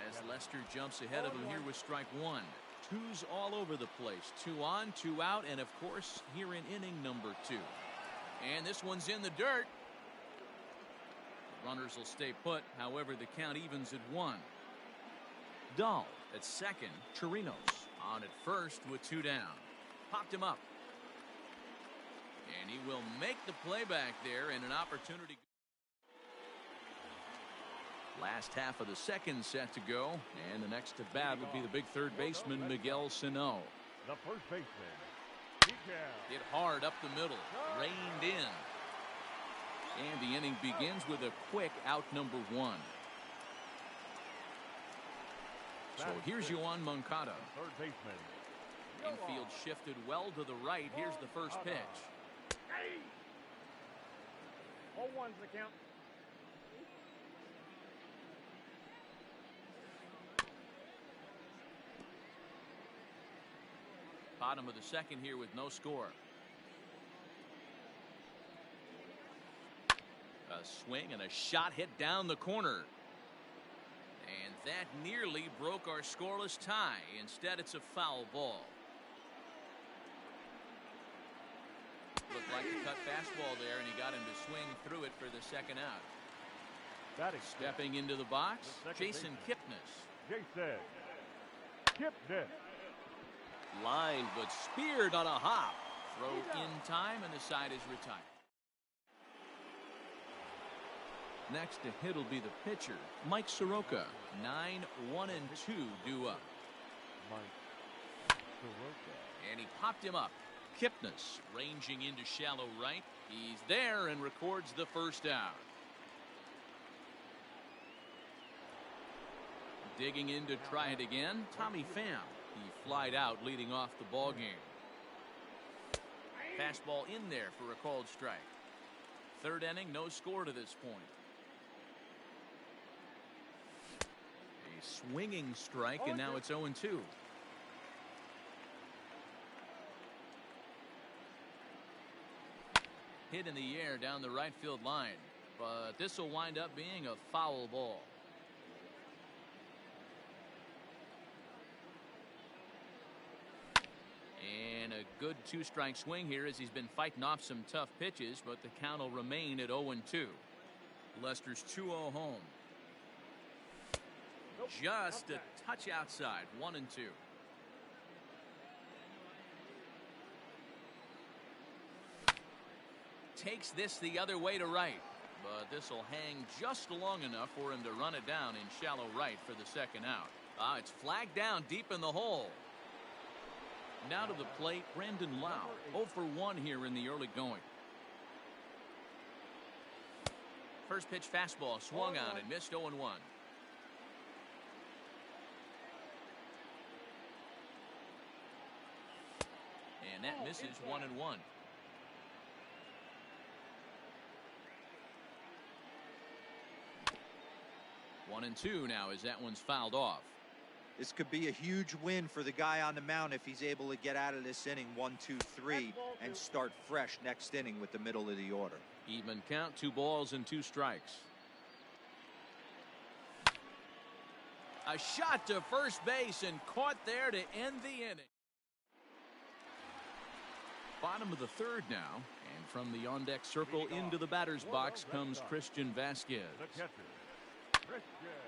as Lester jumps ahead of him here with strike 1. 2's all over the place. 2 on, 2 out, and of course here in inning number 2. And this one's in the dirt. The runners will stay put. However, the count evens at 1. Dahl at second. Chirinos on at first with 2 down. Popped him up. And he will make the play back there and an opportunity. Last half of the second set to go, and the next to bat will be the big third baseman Miguel Sano. The first baseman, Hit hard up the middle, reined in. And the inning begins with a quick out number 1. So here's Yoan Moncada. third baseman. Infield shifted well to the right. Here's the first pitch. 0-1's the count. Bottom of the second here with no score. A swing and a shot hit down the corner. And that nearly broke our scoreless tie. Instead, it's a foul ball. Looked like a cut fastball there, and he got him to swing through it for the second out. Stepping into the box, Jason Kipnis. Jason Kipnis. Lined but speared on a hop. Throw in time, and the side is retired. Next to hit will be the pitcher, Mike Soroka. 9-1-2 due up. Mike Soroka. And he popped him up. Kipnis ranging into shallow right. He's there and records the first out. Digging in to try it again, Tommy Pham. He flied out leading off the ball game. Fastball in there for a called strike. Third inning, no score to this point. A swinging strike, and now it's 0-2. Hit in the air down the right field line, but this will wind up being a foul ball. And a good 2-strike swing here as he's been fighting off some tough pitches, but the count will remain at 0-2. Lester's 2-0 home. Just a touch outside, 1-2. takes this the other way to right. But this will hang just long enough for him to run it down in shallow right for the second out. It's flagged down deep in the hole. Now to the plate, Brandon Lau. 0 for 1 here in the early going. First pitch fastball swung on and missed 0-1. And that misses 1-1. 1-2 now as that one's fouled off. This could be a huge win for the guy on the mound if he's able to get out of this inning 1-2-3 and start fresh next inning with the middle of the order. Even count, 2 balls and 2 strikes. A shot to first base and caught there to end the inning. Bottom of the third now, and from the on-deck circle into the batter's box comes Christian Vasquez.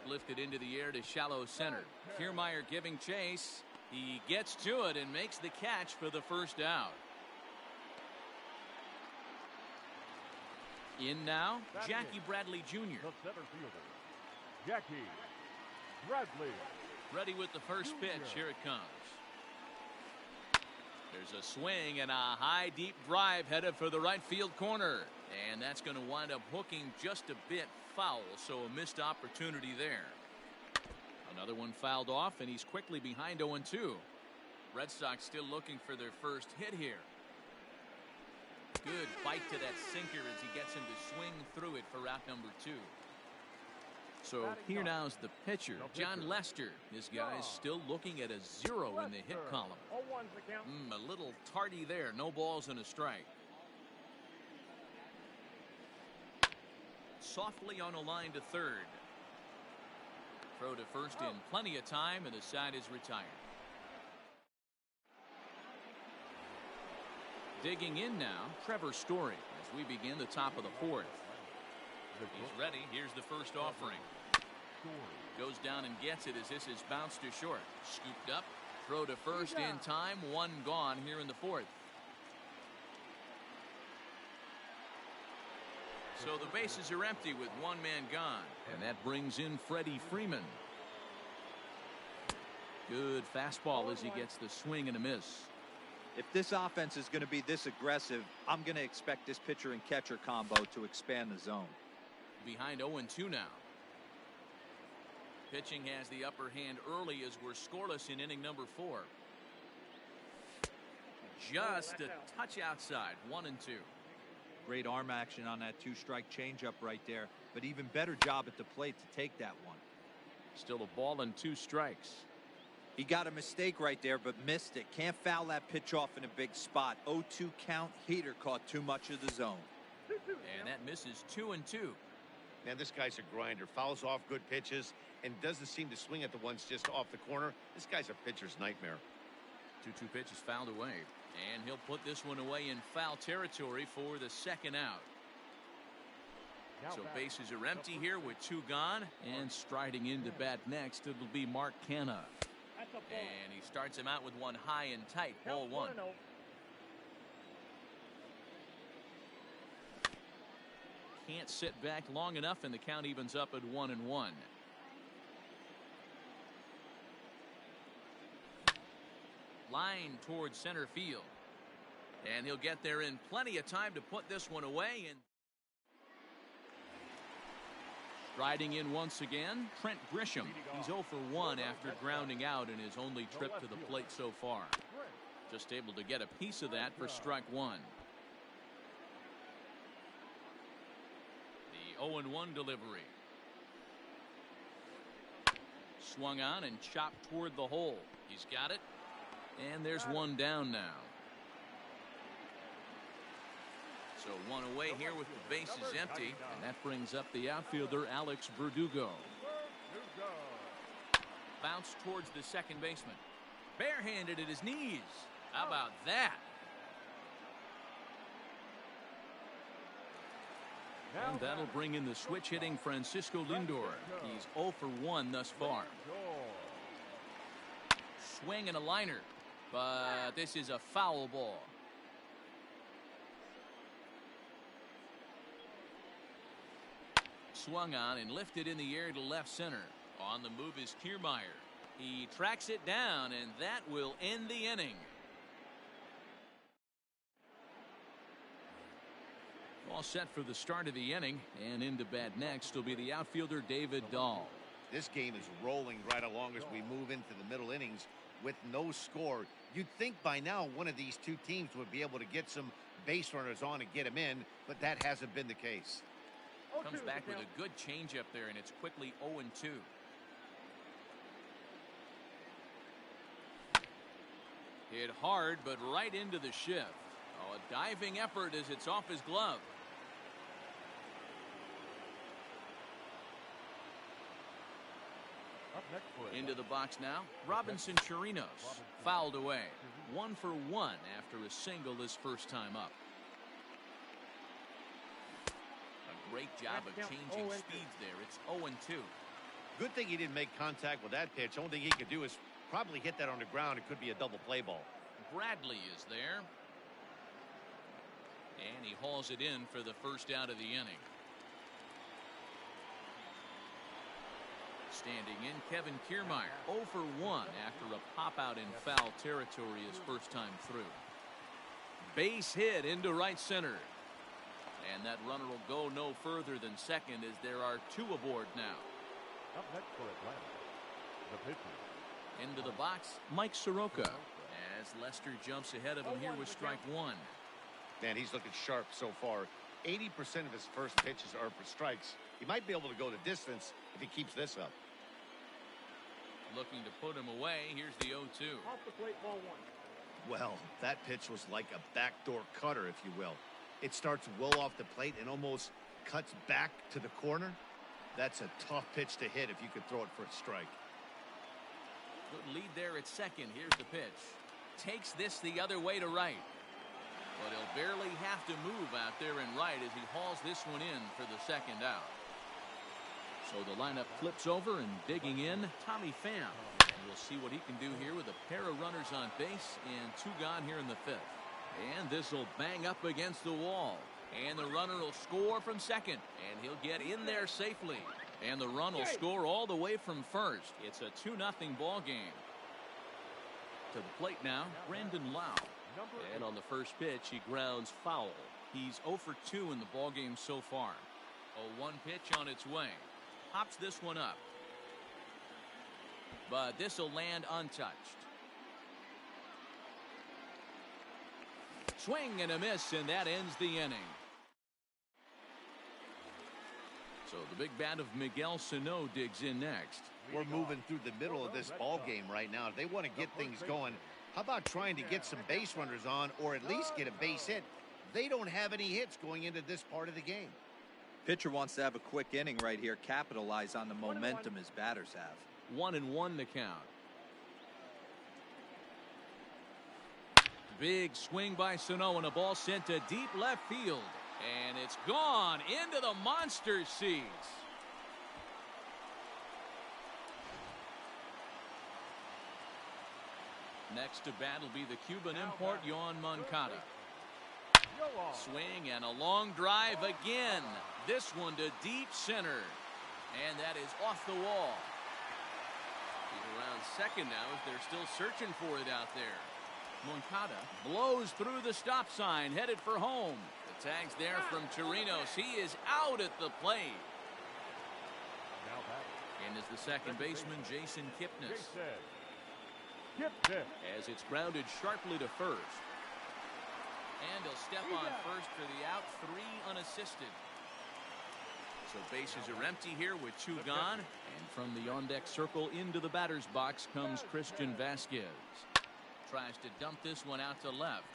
Lifted into the air to shallow center. Kiermaier giving chase. He gets to it and makes the catch for the first out. In now, Jackie Bradley Jr. The center fielder, Jackie Bradley. Ready with the first pitch. Here it comes. There's a swing and a high deep drive headed for the right field corner. And that's going to wind up hooking just a bit foul, so a missed opportunity there. Another one fouled off, and he's quickly behind 0-2. Red Sox still looking for their first hit here. Good bite to that sinker as he gets him to swing through it for out number 2. So here now is the pitcher, John Lester. This guy's still looking at a 0 in the hit column. A little tardy there. No balls and a strike. Softly on a line to third. Throw to first in plenty of time, and the side is retired. Digging in now, Trevor Story as we begin the top of the 4th. He's ready. Here's the first offering. Goes down and gets it as this is bounced to short. Scooped up. Throw to first in time. 1 gone here in the 4th. So the bases are empty with 1 man gone. And that brings in Freddie Freeman. Good fastball as he gets the swing and a miss. If this offense is going to be this aggressive, I'm going to expect this pitcher and catcher combo to expand the zone. Behind 0-2 now. Pitching has the upper hand early as we're scoreless in inning number 4. Just a touch outside. 1-2. Great arm action on that 2-strike changeup right there, but even better job at the plate to take that one. Still a ball and 2 strikes. He got a mistake right there, but missed it. Can't foul that pitch off in a big spot. 0-2 count. Heater caught too much of the zone. And that misses 2-2. Man, this guy's a grinder. Fouls off good pitches and doesn't seem to swing at the ones just off the corner. This guy's a pitcher's nightmare. 2-2 pitch is fouled away. And he'll put this one away in foul territory for the second out. So bases are empty here with 2 gone. And striding into bat next, it'll be Mark Canha. And he starts him out with 1 high and tight. Ball 1. Can't sit back long enough, and the count evens up at 1-1. Line towards center field. And he'll get there in plenty of time to put this one away. And striding in once again, Trent Grisham. He's 0 for 1 after grounding out in his only trip to the plate so far. Just able to get a piece of that for strike 1. The 0-1 delivery. Swung on and chopped toward the hole. He's got it. And there's 1 down now. So 1 away here with the bases empty. And that brings up the outfielder, Alex Verdugo. Bounce towards the second baseman. Barehanded at his knees. How about that? And that'll bring in the switch hitting Francisco Lindor. He's 0 for 1 thus far. Swing and a liner. But this is a foul ball. Swung on and lifted in the air to left center. On the move is Kiermaier. He tracks it down, and that will end the inning. All set for the start of the inning, and into bat next will be the outfielder David Dahl. This game is rolling right along as we move into the middle innings with no score. You'd think by now one of these two teams would be able to get some base runners on and get them in, but that hasn't been the case. Comes back with a good changeup there, and it's quickly 0-2. Hit hard, but right into the shift. Oh, a diving effort as it's off his glove. Up next for Into the box now, Robinson Chirinos. Fouled away. 1 for 1 after a single his first time up. A great job of changing speeds there. It's 0-2. Good thing he didn't make contact with that pitch. Only thing he could do is probably hit that on the ground. It could be a double play ball. Bradley is there. And he hauls it in for the first out of the inning. Standing in, Kevin Kiermaier, 0 for 1 after a pop-out in foul territory his first time through. Base hit into right center. And that runner will go no further than second as there are 2 aboard now. Up next for Atlanta, the pitcher. Into the box, Mike Soroka. As Lester jumps ahead of him here with strike 1. Man, he's looking sharp so far. 80% of his first pitches are for strikes. He might be able to go the distance if he keeps this up. Looking to put him away. Here's the 0-2. Off the plate, ball 1. Well, that pitch was like a backdoor cutter, if you will. It starts well off the plate and almost cuts back to the corner. That's a tough pitch to hit if you could throw it for a strike. Good lead there at second. Here's the pitch. Takes this the other way to right. But he'll barely have to move out there in right as he hauls this one in for the second out. So the lineup flips over, and digging in, Tommy Pham. And we'll see what he can do here with a pair of runners on base and 2 gone here in the 5th. And this will bang up against the wall. And the runner will score from second. And he'll get in there safely. And the run will score all the way from first. It's a 2-0 ball game. To the plate now, Brandon Lau. And on the first pitch, he grounds foul. He's 0 for 2 in the ball game so far. A 1 pitch on its way. Pops this one up. But this will land untouched. Swing and a miss, and that ends the inning. So the big bat of Miguel Sano digs in next. We're moving through the middle of this ball game right now. If they want to get things going, how about trying to get some base runners on or at least get a base hit? They don't have any hits going into this part of the game. Pitcher wants to have a quick inning right here, capitalize on the momentum his batters have. 1-1 the count. Big swing by Sano and a ball sent to deep left field. And it's gone into the monster seats. Next to bat will be the Cuban import, Yoan Moncada. Swing and a long drive again. This one to deep center. And that is off the wall. He's around second now as they're still searching for it out there. Moncada blows through the stop sign, headed for home. The tag's there from Chirinos. He is out at the plate. And is the second baseman, Jason Kipnis. As it's grounded sharply to first. And he'll step on first for the out, 3 unassisted. So bases are empty here with 2 gone. And from the on-deck circle into the batter's box comes Christian Vasquez. Tries to dump this one out to left.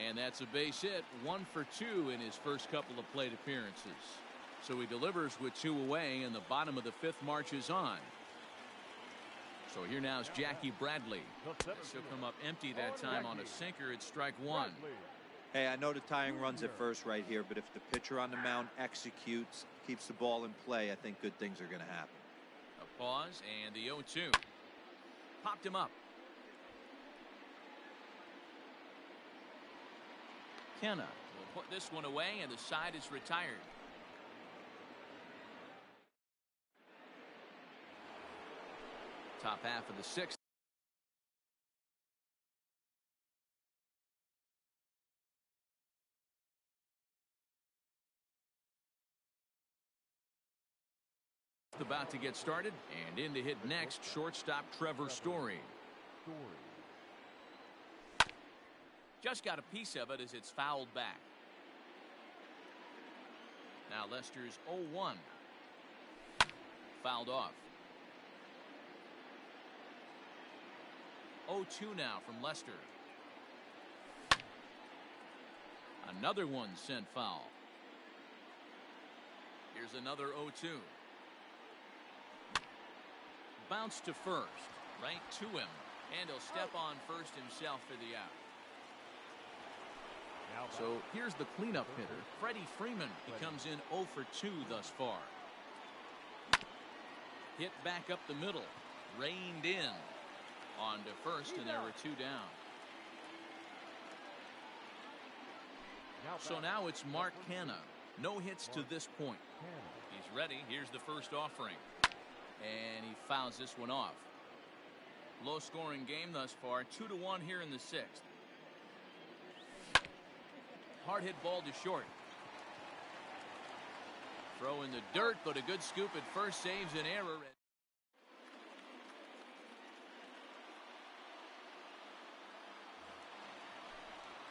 And that's a base hit. 1 for 2 in his first couple of plate appearances. So he delivers with 2 away, and the bottom of the 5th marches on. So here now is Jackie Bradley. He'll come up empty that time on a sinker at strike 1. Hey, I know the tying runs at first right here, but if the pitcher on the mound executes, keeps the ball in play, I think good things are going to happen. A pause and the 0-2. Popped him up. Kenna will put this one away, and the side is retired. Top half of the sixth. About to get started, and in to hit next, shortstop Trevor Story. Just got a piece of it as it's fouled back. Now Lester's 0-1. Fouled off. 0-2 now from Lester. Another one sent foul. Here's another 0-2. Bounce to first, right to him, and he'll step on first himself for the out. So here's the cleanup hitter, Freddie Freeman. He comes in 0 for 2 thus far. Hit back up the middle, reined in on to first, and there were 2 down. So now it's Mark Hanna. No hits to this point. He's ready. Here's the first offering. And he fouls this one off. Low scoring game thus far. 2-1 here in the sixth. Hard hit ball to short. Throw in the dirt, but a good scoop at first saves an error.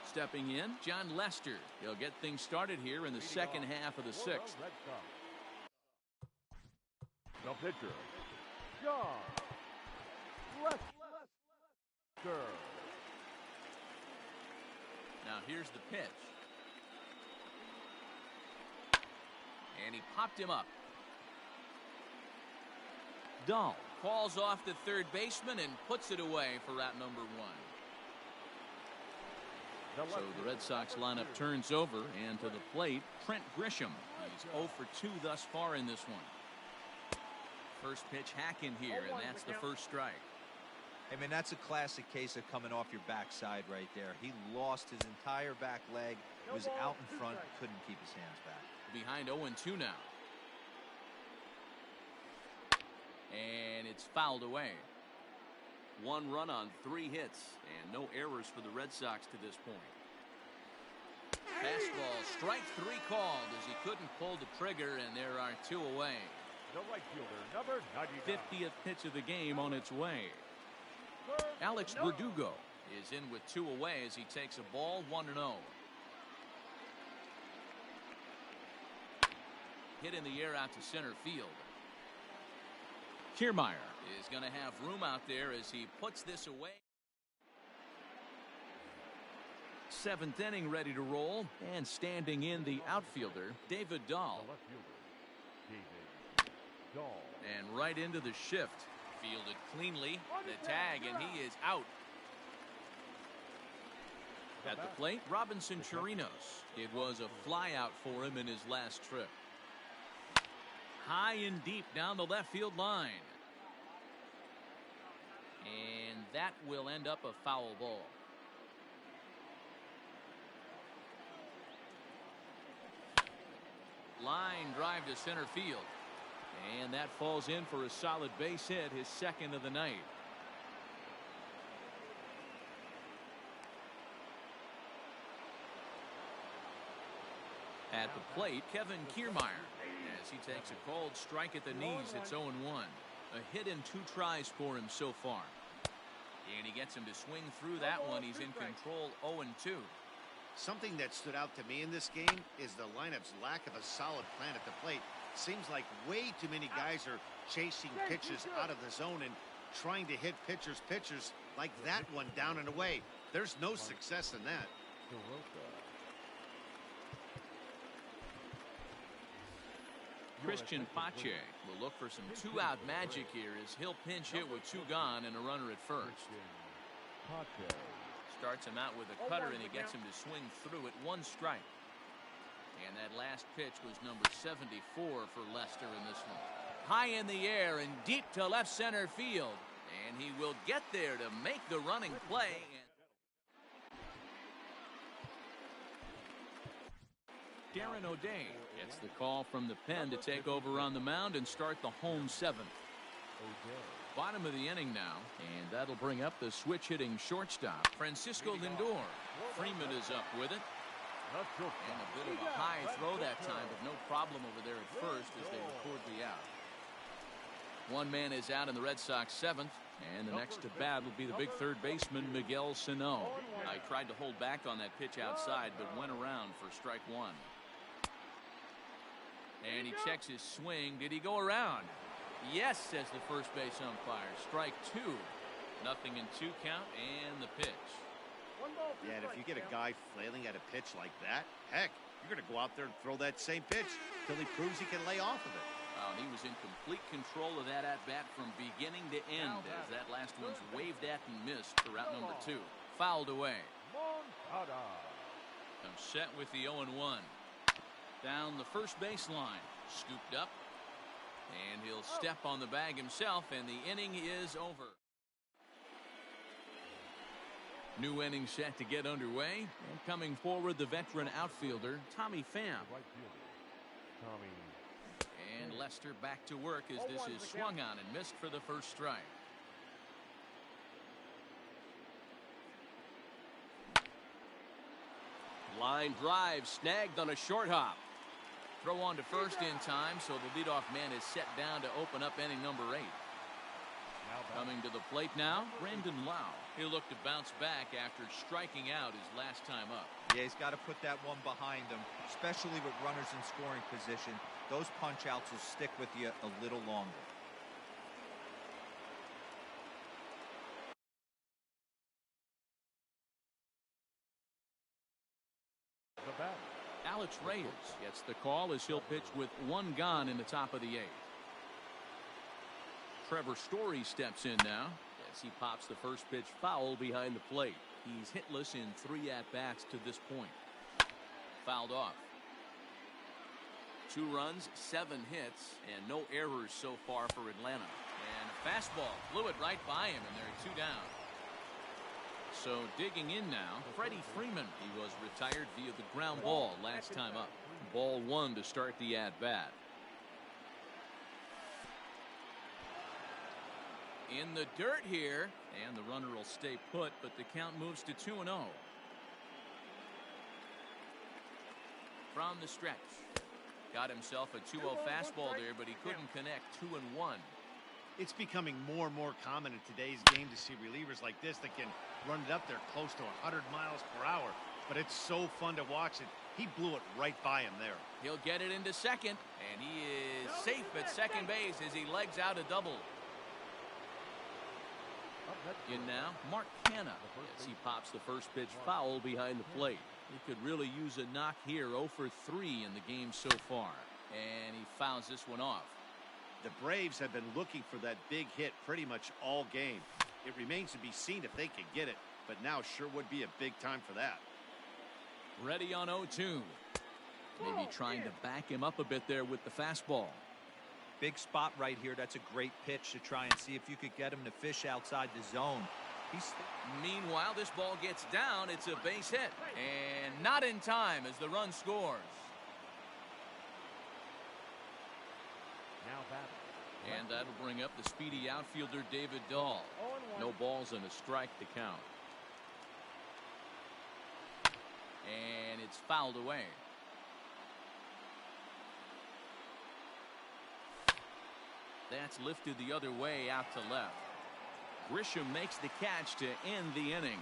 Stepping in, John Lester. He'll get things started here in the second half of the sixth. The pitcher, John Lester. Now here's the pitch. And he popped him up. Dahl calls off the third baseman and puts it away for route number 1. So the Red Sox lineup turns over, and to the plate, Trent Grisham. He's 0 for 2 thus far in this one. First pitch hack in here, and that's the first strike. I mean, that's a classic case of coming off your backside right there. He lost his entire back leg, was out in front, couldn't keep his hands back. Behind 0-2 now. And it's fouled away. 1 run on 3 hits, and no errors for the Red Sox to this point. Fastball, strike 3 called as he couldn't pull the trigger, and there are 2 away. The right fielder, number 99. 50th pitch of the game on its way. Alex Verdugo is in with 2 away as he takes a ball 1-0. Hit in the air out to center field. Kiermaier is going to have room out there as he puts this away. 7th inning ready to roll, and standing in the outfielder, David Dahl. And right into the shift. Fielded cleanly. The tag, and he is out. At the plate, Robinson Chirinos. It was a fly out for him in his last trip. High and deep down the left field line. And that will end up a foul ball. Line drive to center field. And that falls in for a solid base hit, his second of the night. At the plate, Kevin Kiermaier. As he takes a cold strike at the knees, it's 0-1. A hit in 2 tries for him so far. And he gets him to swing through that one. He's in control 0-2. Something that stood out to me in this game is the lineup's lack of a solid plan at the plate. Seems like way too many guys are chasing pitches out of the zone and trying to hit pitchers like that one down and away. There's no success in that. Christian Pache will look for some 2-out magic here as he'll pinch hit with 2 gone and a runner at first. Starts him out with a cutter, and he gets him to swing through at 1 strike. And that last pitch was number 74 for Lester in this one. High in the air and deep to left center field. And he will get there to make the running play. Darren O'Day gets the call from the pen to take over on the mound and start the home 7th. Bottom of the inning now, and that'll bring up the switch-hitting shortstop, Francisco Lindor. Freeman is up with it. And a bit of a high throw that time, but no problem over there at first as they record the out. One man is out in the Red Sox seventh, and the next to bat will be the big third baseman, Miguel Sano. I tried to hold back on that pitch outside, but went around for strike one. And he checks his swing. Did he go around? Yes, says the first base umpire. Strike two. Nothing in 2 count, and the pitch. Yeah, and if you get a guy flailing at a pitch like that, heck, you're going to go out there and throw that same pitch until he proves he can lay off of it. He was in complete control of that at-bat from beginning to end as that last one's waved at and missed for out number 2. Fouled away. I'm set with the 0-1. Down the first baseline. Scooped up. And he'll step on the bag himself, and the inning is over. New inning set to get underway. And coming forward, the veteran outfielder, Tommy Pham. And Lester back to work as this is swung on and missed for the first strike. Line drive snagged on a short hop. Throw on to first in time, so the leadoff man is set down to open up inning number 8. Coming to the plate now, Brandon Lau. He'll look to bounce back after striking out his last time up. Yeah, he's got to put that one behind him, especially with runners in scoring position. Those punch-outs will stick with you a little longer. Alex Reyes gets the call as he'll pitch with 1 gone in the top of the 8th. Trevor Story steps in now as he pops the first pitch foul behind the plate. He's hitless in 3 at-bats to this point. Fouled off. 2 runs, 7 hits, and no errors so far for Atlanta. And a fastball flew it right by him, and there are 2 down. So digging in now, Freddie Freeman. He was retired via the ground ball last time up. Ball 1 to start the at-bat. In the dirt here, and the runner will stay put, but the count moves to 2-0. From the stretch. Got himself a 2-0 fastball there, but he couldn't connect. 2-1. It's becoming more and more common in today's game to see relievers like this that can run it up there close to 100 miles per hour. But it's so fun to watch it. He blew it right by him there. He'll get it into second, and he is safe at second base as he legs out a double. In now, Mark Canha as he pops the first pitch foul behind the plate. He could really use a knock here. 0 for 3 in the game so far, and he fouls this one off. The Braves have been looking for that big hit pretty much all game. It remains to be seen if they can get it, but now sure would be a big time for that. Ready on 0-2. Maybe trying to back him up a bit there with the fastball. Big spot right here. That's a great pitch to try and see if you could get him to fish outside the zone. Meanwhile, this ball gets down. It's a base hit, and not in time as the run scores. And that'll bring up the speedy outfielder David Dahl. No balls and a strike to count. And it's fouled away. That's lifted the other way out to left. Grisham makes the catch to end the inning.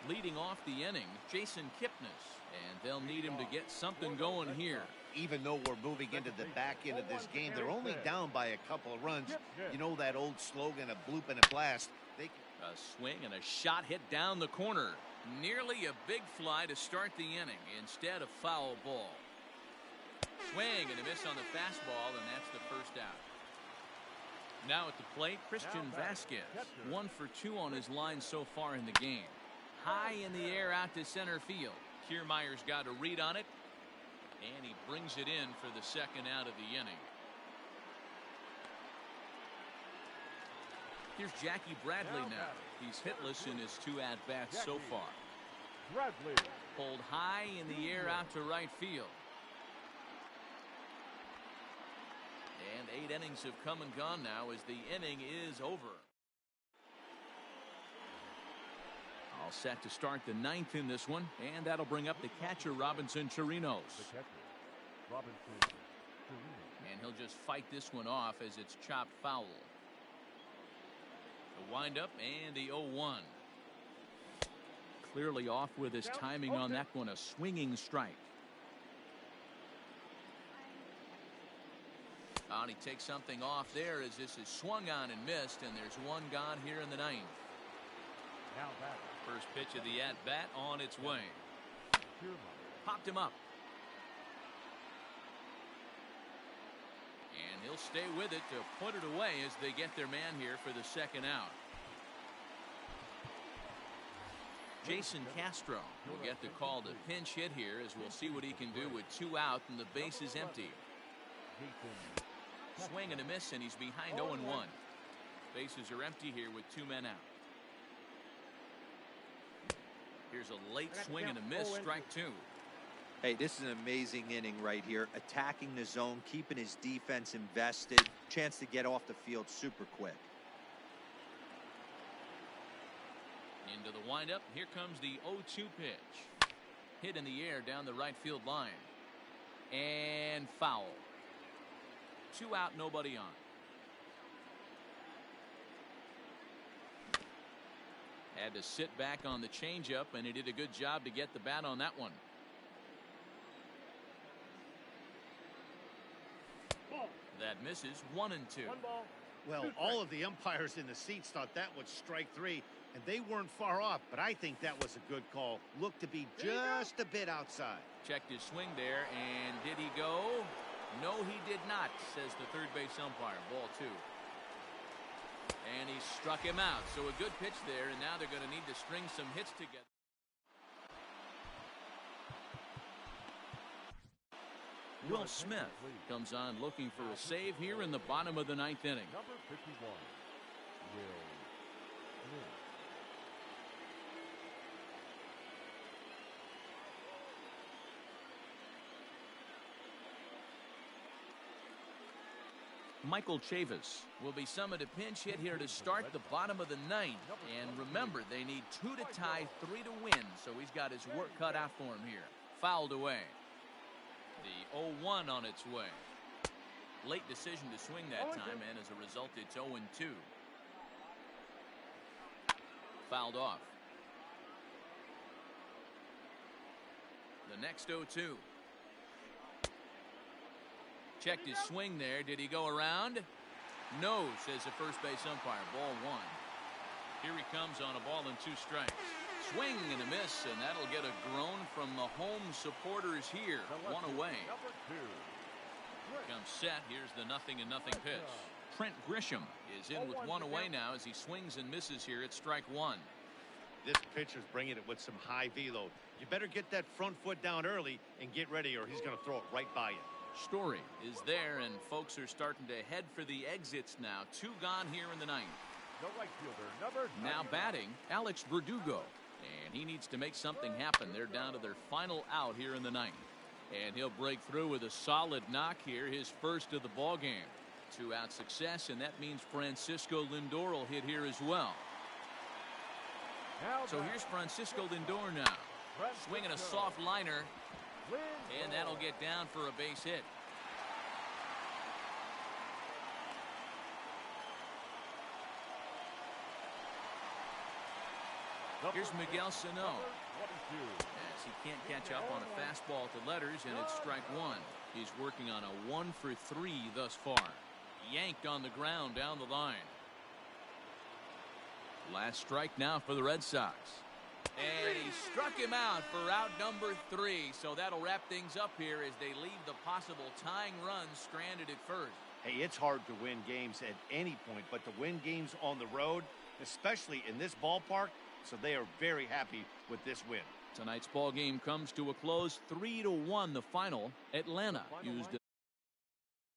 Leading off the inning, Jason Kipnis, and they'll need him to get something going here. Even though we're moving into the back end of this game, they're only down by a couple of runs. You know that old slogan, a bloop and a blast. A swing and a shot hit down the corner. Nearly a big fly to start the inning instead of foul ball. Swing and a miss on the fastball, and that's the first out. Now at the plate, Christian Vasquez. 1 for 2 on his line so far in the game. High in the air out to center field. Kiermaier's got a read on it, and he brings it in for the second out of the inning. Here's Jackie Bradley now. He's hitless in his 2 at-bats so far. Pulled high in the air out to right field. And And 8 innings have come and gone now as the inning is over. All set to start the 9th in this one, and that'll bring up the catcher, Robinson Chirinos. The catcher, Robinson Chirinos. And he'll just fight this one off as it's chopped foul. The windup and the 0-1. Clearly off with his timing on that one, a swinging strike. And he takes something off there as this is swung on and missed, and there's one gone here in the 9th. Now back. First pitch of the at-bat on its way. Popped him up. And he'll stay with it to put it away as they get their man here for the second out. Jason Castro will get the call to pinch hit here as we'll see what he can do with 2 out and the base is empty. Swing and a miss, and he's behind 0-1. Bases are empty here with 2 men out. Here's a late swing and a miss, strike 2. Hey, this is an amazing inning right here. Attacking the zone, keeping his defense invested. Chance to get off the field super quick. Into the windup. Here comes the 0-2 pitch. Hit in the air down the right field line. And foul. 2 out, nobody on. Had to sit back on the changeup, and he did a good job to get the bat on that one. That misses. 1-2. Well, all of the umpires in the seats thought that was strike 3, and they weren't far off, but I think that was a good call. Looked to be just a bit outside. Checked his swing there, and did he go? No, he did not, says the third base umpire. Ball 2. And he struck him out. So a good pitch there, and now they're going to need to string some hits together. Will Smith comes on looking for a save here in the bottom of the 9th inning. Number 51, Will Smith. Michael Chavis will be summoned a pinch hit here to start the bottom of the 9th. And remember, they need 2 to tie, 3 to win. So he's got his work cut out for him here. Fouled away. The 0-1 on its way. Late decision to swing that time, and as a result, it's 0-2. Fouled off. The next 0-2. Checked his swing there. Did he go around? No, says the first base umpire. Ball 1. Here he comes on a ball and 2 strikes. Swing and a miss, and that'll get a groan from the home supporters here. 1 away. Comes set. Here's the 0-0 pitch. Trent Grisham is in with 1 away now as he swings and misses here at strike 1. This pitcher's bringing it with some high velo. You better get that front foot down early and get ready, or he's going to throw it right by you. Story is there, and folks are starting to head for the exits now. 2 gone here in the 9th. The right fielder, number 99. Now batting, Alex Verdugo. And he needs to make something happen. They're down to their final out here in the 9th. And he'll break through with a solid knock here, his first of the ball game. 2-out success, and that means Francisco Lindor will hit here as well. So here's Francisco Lindor now. Swinging a soft liner. And that'll get down for a base hit. Here's Miguel Sano. As he can't catch up on a fastball to letters, and it's strike 1. He's working on a 1 for 3 thus far. Yanked on the ground down the line. Last strike now for the Red Sox. And he struck him out for out number 3. So that'll wrap things up here as they leave the possible tying run stranded at first. Hey, it's hard to win games at any point, but to win games on the road, especially in this ballpark, so they are very happy with this win. Tonight's ball game comes to a close, 3-1 the final. Atlanta used